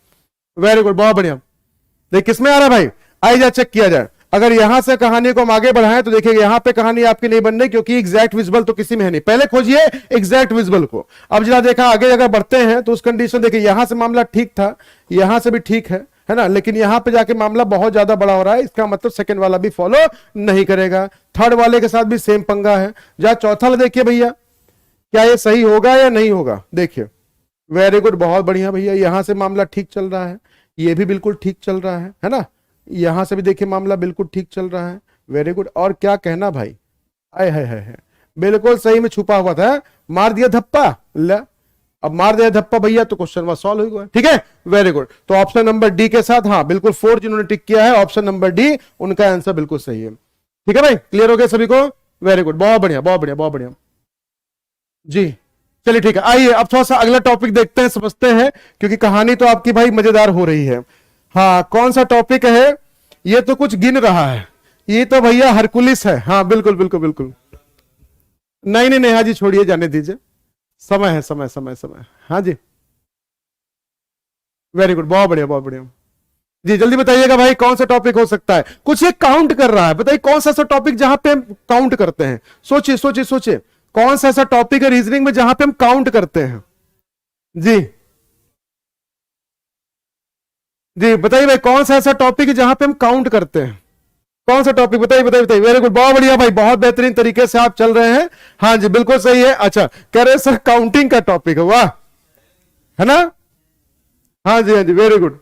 S1: वेरी गुड, बहुत बढ़िया। देख किसमें आ रहा है भाई, आइए जा चेक किया जाए। अगर यहां से कहानी को हम आगे बढ़ाएं तो देखिए यहां पे कहानी आपकी नहीं बन रही, क्योंकि एग्जैक्ट विजिबल तो किसी में है नहीं। पहले खोजिए एग्जैक्ट विजिबल को। अब जरा देखा आगे अगर बढ़ते हैं तो उस कंडीशन देखिए, यहां से मामला ठीक था, यहां से भी ठीक है ना, लेकिन यहां पे जाके मामला बहुत ज्यादा बड़ा हो रहा है, इसका मतलब सेकंड वाला भी फॉलो नहीं करेगा, थर्ड वाले के साथ भी सेम पंगा है। जरा चौथा वाला देखिए भैया, क्या ये सही होगा या नहीं होगा, देखिए वेरी गुड, बहुत बढ़िया भैया, यहां से मामला ठीक चल रहा है, ये भी बिल्कुल ठीक चल रहा है ना, यहां से भी देखिए मामला बिल्कुल ठीक चल रहा है, वेरी गुड। और क्या कहना भाई, आए है बिल्कुल सही में छुपा हुआ था, मार दिया धप्पा, ले अब मार दिया धप्पा भैया, तो क्वेश्चन वहां सॉल्व हो गया, ठीक है, वेरी गुड। तो ऑप्शन नंबर डी के साथ, हाँ बिल्कुल 4 जिन्होंने टिक किया है ऑप्शन नंबर डी, उनका आंसर बिल्कुल सही है, ठीक है भाई, क्लियर हो गया सभी को, वेरी गुड, बहुत बढ़िया बहुत बढ़िया बहुत बढ़िया जी। चलिए ठीक है, आइए अब थोड़ा सा अगला टॉपिक देखते हैं, समझते हैं, क्योंकि कहानी तो आपकी भाई मजेदार हो रही है। हाँ कौन सा टॉपिक है, ये तो कुछ गिन रहा है, ये तो भैया हरकुलिस है, हाँ बिल्कुल बिल्कुल बिल्कुल, नहीं नहीं नहीं, हाँ जी छोड़िए जाने दीजिए, समय है समय समय समय, हाँ जी वेरी गुड, बहुत बढ़िया बहुत बढ़िया। जी जल्दी बताइएगा भाई, कौन सा टॉपिक हो सकता है? कुछ एक काउंट कर रहा है, बताइए कौन सा ऐसा टॉपिक जहां पे हम काउंट करते हैं? सोचिए सोचिए सोचिए, कौन सा ऐसा टॉपिक है रीजनिंग में जहां पे हम काउंट करते हैं? जी जी बताइए भाई, कौन सा ऐसा टॉपिक है जहां पे हम काउंट करते हैं? कौन सा टॉपिक? बताइए बताइए बताइए। वेरी गुड, बहुत बढ़िया भाई, बहुत बेहतरीन तरीके से आप चल रहे हैं। हाँ जी बिल्कुल सही है। अच्छा कह रहे हैं सर काउंटिंग का टॉपिक है, वाह, है ना? हाँ जी हाँ जी वेरी गुड।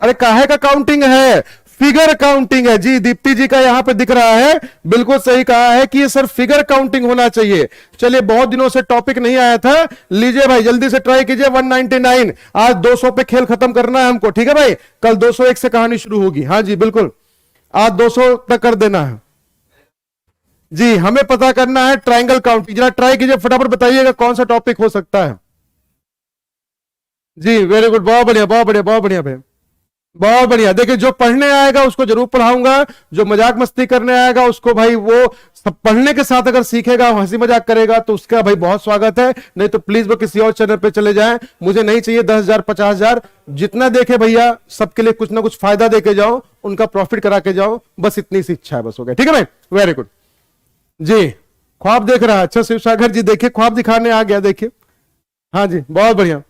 S1: अरे काहे का काउंटिंग है? फिगर काउंटिंग है जी, दीप्ति जी का यहां पे दिख रहा है, बिल्कुल सही कहा है कि ये सर फिगर काउंटिंग होना चाहिए। चलिए बहुत दिनों से टॉपिक नहीं आया था, लीजिए भाई जल्दी से ट्राई कीजिए। 199, आज 200 पे खेल खत्म करना है हमको, ठीक है भाई? कल 201 से कहानी शुरू होगी। हाँ जी बिल्कुल, आज 200 तक कर देना है जी। हमें पता करना है ट्राइंगल काउंटिंग, जरा ट्राई कीजिए, फटाफट बताइएगा कौन सा टॉपिक हो सकता है। जी वेरी गुड, बहुत बढ़िया बहुत बढ़िया बहुत बढ़िया भाई, बहुत बढ़िया। देखिए जो पढ़ने आएगा उसको जरूर पढ़ाऊंगा, जो मजाक मस्ती करने आएगा उसको भाई वो सब पढ़ने के साथ अगर सीखेगा, हंसी मजाक करेगा तो उसका भाई बहुत स्वागत है, नहीं तो प्लीज वो किसी और चैनल पे चले जाएं। मुझे नहीं चाहिए 10,000 50,000, जितना देखे भैया सबके लिए कुछ ना कुछ फायदा देके जाओ, उनका प्रॉफिट करा के जाओ, बस इतनी सी इच्छा है, बस हो गया। ठीक है भाई, वेरी गुड जी। ख्वाब देख रहा है, अच्छा शिव सागर जी देखिए ख्वाब दिखाने आ गया, देखिए। हाँ जी बहुत बढ़िया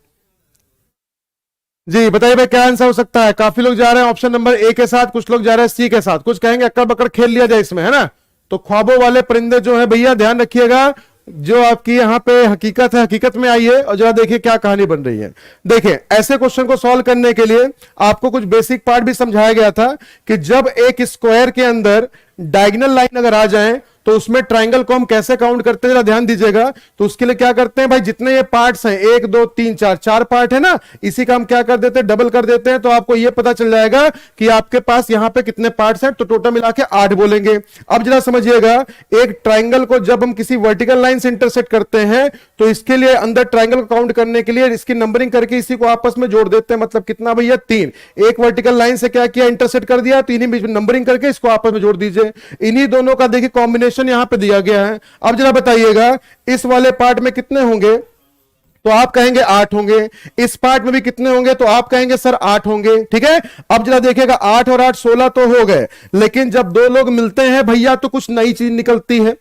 S1: जी। बताइए भाई क्या आंसर हो सकता है? काफी लोग जा रहे हैं ऑप्शन नंबर ए के साथ, कुछ लोग जा रहे हैं सी के साथ, कुछ कहेंगे अक्कड़ बक्कड़ खेल लिया जाए इसमें, है ना? तो ख्वाबों वाले परिंदे जो है भैया ध्यान रखिएगा, जो आपकी यहाँ पे हकीकत है हकीकत में आइए और जरा देखिए क्या कहानी बन रही है। देखिए ऐसे क्वेश्चन को सॉल्व करने के लिए आपको कुछ बेसिक पार्ट भी समझाया गया था कि जब एक स्क्वायर के अंदर डायगोनल लाइन अगर आ जाए तो उसमें ट्राइंगल को हम कैसे काउंट करते हैं, जरा ध्यान दीजिएगा। तो उसके लिए क्या करते हैं भाई, जितने ये पार्ट्स हैं 1 2 3 4 4 पार्ट है ना, इसी का हम क्या कर देते हैं, डबल कर देते हैं, तो आपको ये पता चल जाएगा कि आपके पास यहां पे कितने पार्ट्स हैं, तो टोटल मिला के 8 बोलेंगे। अब जरा समझिएगा, एक ट्राइंगल को जब हम किसी वर्टिकल लाइन से इंटरसेक्ट करते हैं तो इसके लिए अंदर ट्राइंगल को काउंट करने के लिए इसकी नंबरिंग करके इसी को आपस में जोड़ देते हैं, मतलब कितना भैया 3। एक वर्टिकल लाइन से क्या किया, इंटरसेक्ट कर दिया, तो इन्हीं बीच में नंबरिंग करके इसको आपस में जोड़ दीजिए। इन्हीं दोनों का देखिए कॉम्बिनेशन यहां पे दिया गया है। अब जरा बताइएगा इस वाले पार्ट में कितने होंगे, तो आप कहेंगे 8 होंगे। इस पार्ट में भी कितने होंगे, तो आप कहेंगे सर 8 होंगे। ठीक है, अब जरा देखिएगा 8 और 8 16 तो हो गए, लेकिन जब दो लोग मिलते हैं भैया तो कुछ नई चीज निकलती है।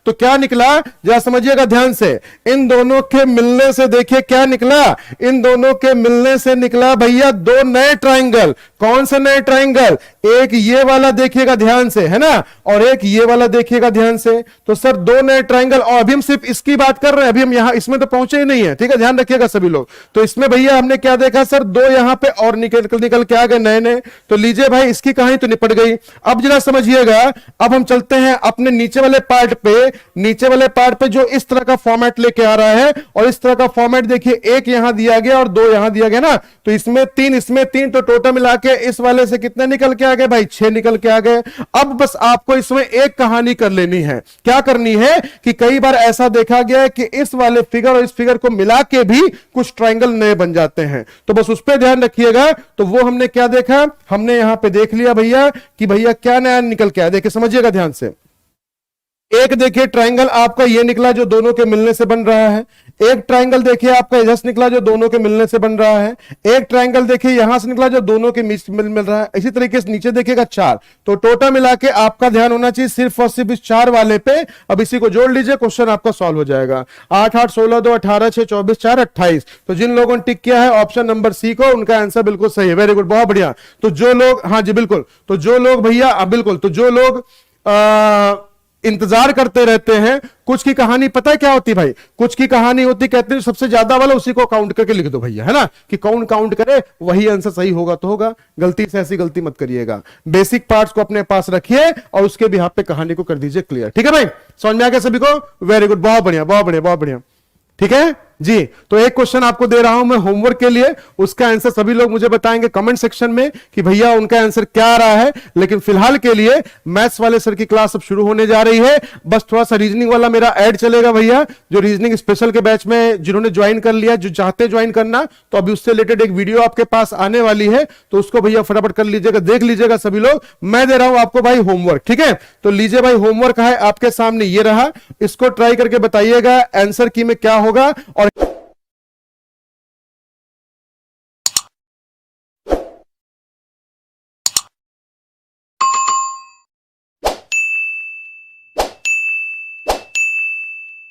S1: तो क्या निकला, जरा समझिएगा ध्यान से। इन दोनों के मिलने से देखिए क्या निकला, इन दोनों के मिलने से निकला भैया 2 नए ट्राइंगल। कौन से नए ट्राइंगल? एक ये वाला देखिएगा ध्यान से, है ना, और एक ये वाला देखिएगा ध्यान से। तो सर 2 नए ट्राइंगल, और अभी हम सिर्फ इसकी बात कर रहे हैं, अभी हम यहां इसमें तो पहुंचे ही नहीं है। ठीक है, ध्यान रखिएगा सभी लोग। तो इसमें भैया हमने क्या देखा सर, 2 यहां पे और निकल के आ गए नए नए। तो लीजिए भाई इसकी कहानी तो निपट गई। अब जरा समझिएगा, अब हम चलते हैं अपने नीचे वाले पार्ट पे। नीचे वाले पार्ट पे जो इस तरह का फॉर्मेट लेके आ रहा है, और इस तरह का फॉर्मेट देखिए, एक यहां दिया गया और 2 यहां दिया गया ना, तो इसमें 3 इसमें 3, तो टोटल मिला के इस वाले से कितने निकल के आ गए भाई, 6 निकल के आ गए। अब बस आपको इसमें एक कहानी कर लेनी है। क्या करनी है कि कई बार ऐसा देखा गया है कि इस वाले फिगर और इस फिगर को मिला के भी कुछ ट्राइंगल नए बन जाते हैं, तो बस उस पर ध्यान रखिएगा। तो वो हमने क्या देखा, हमने यहां पे देख लिया भैया कि भैया क्या नया निकल के आया। देखिए समझिएगा ध्यान से, एक देखिए ट्राइंगल आपका ये निकला जो दोनों के मिलने से बन रहा है। एक ट्राइंगल देखिए आपका इधर से निकला जो दोनों के मिलने से बन रहा है। एक ट्राइंगल देखिए यहां से निकला जो दोनों के मिल रहा है। इसी तरीके से नीचे देखिएगा 4। तो टोटल मिला के आपका ध्यान होना चाहिए सिर्फ और सिर्फ इस 4 वाले पे। अब इसी को जोड़ लीजिए, क्वेश्चन आपका सॉल्व हो जाएगा। 8 8 16 2 18 6 24 4 28। तो जिन लोगों ने टिक किया है ऑप्शन नंबर सी को, उनका आंसर बिल्कुल सही है। वेरी गुड, बहुत बढ़िया। तो जो लोग, हाँ जी बिल्कुल, तो जो लोग भैया बिल्कुल, तो जो लोग इंतजार करते रहते हैं, कुछ की कहानी पता है क्या होती भाई, कुछ की कहानी होती, कहते हैं सबसे ज्यादा वाला उसी को काउंट करके लिख दो भैया, है ना, कि कौन काउंट करे वही आंसर सही होगा तो होगा। गलती से ऐसी गलती मत करिएगा। बेसिक पार्ट्स को अपने पास रखिए और उसके बिहाफ पे कहानी को कर दीजिए क्लियर। ठीक है भाई, समझ में आ गया सभी को? वेरी गुड, बहुत बढ़िया बहुत बढ़िया बहुत बढ़िया। ठीक है जी, तो एक क्वेश्चन आपको दे रहा हूं मैं होमवर्क के लिए, उसका आंसर सभी लोग मुझे बताएंगे कमेंट सेक्शन में कि भैया उनका आंसर क्या आ रहा है। लेकिन फिलहाल के लिए मैथ्स वाले सर की क्लास अब शुरू होने जा रही है। बस थोड़ा सा रीजनिंग वाला मेरा ऐड चलेगा भैया, जो रीजनिंग स्पेशल के बैच में जिन्होंने ज्वाइन कर लिया, जो चाहते ज्वाइन करना, तो अभी उससे रिलेटेड एक वीडियो आपके पास आने वाली है, तो उसको भैया फटाफट कर लीजिएगा, देख लीजिएगा सभी लोग। मैं दे रहा हूं आपको भाई होमवर्क, ठीक है? तो लीजिए भाई, होमवर्क है आपके सामने, ये रहा, इसको ट्राई करके बताइएगा आंसर की में क्या होगा, और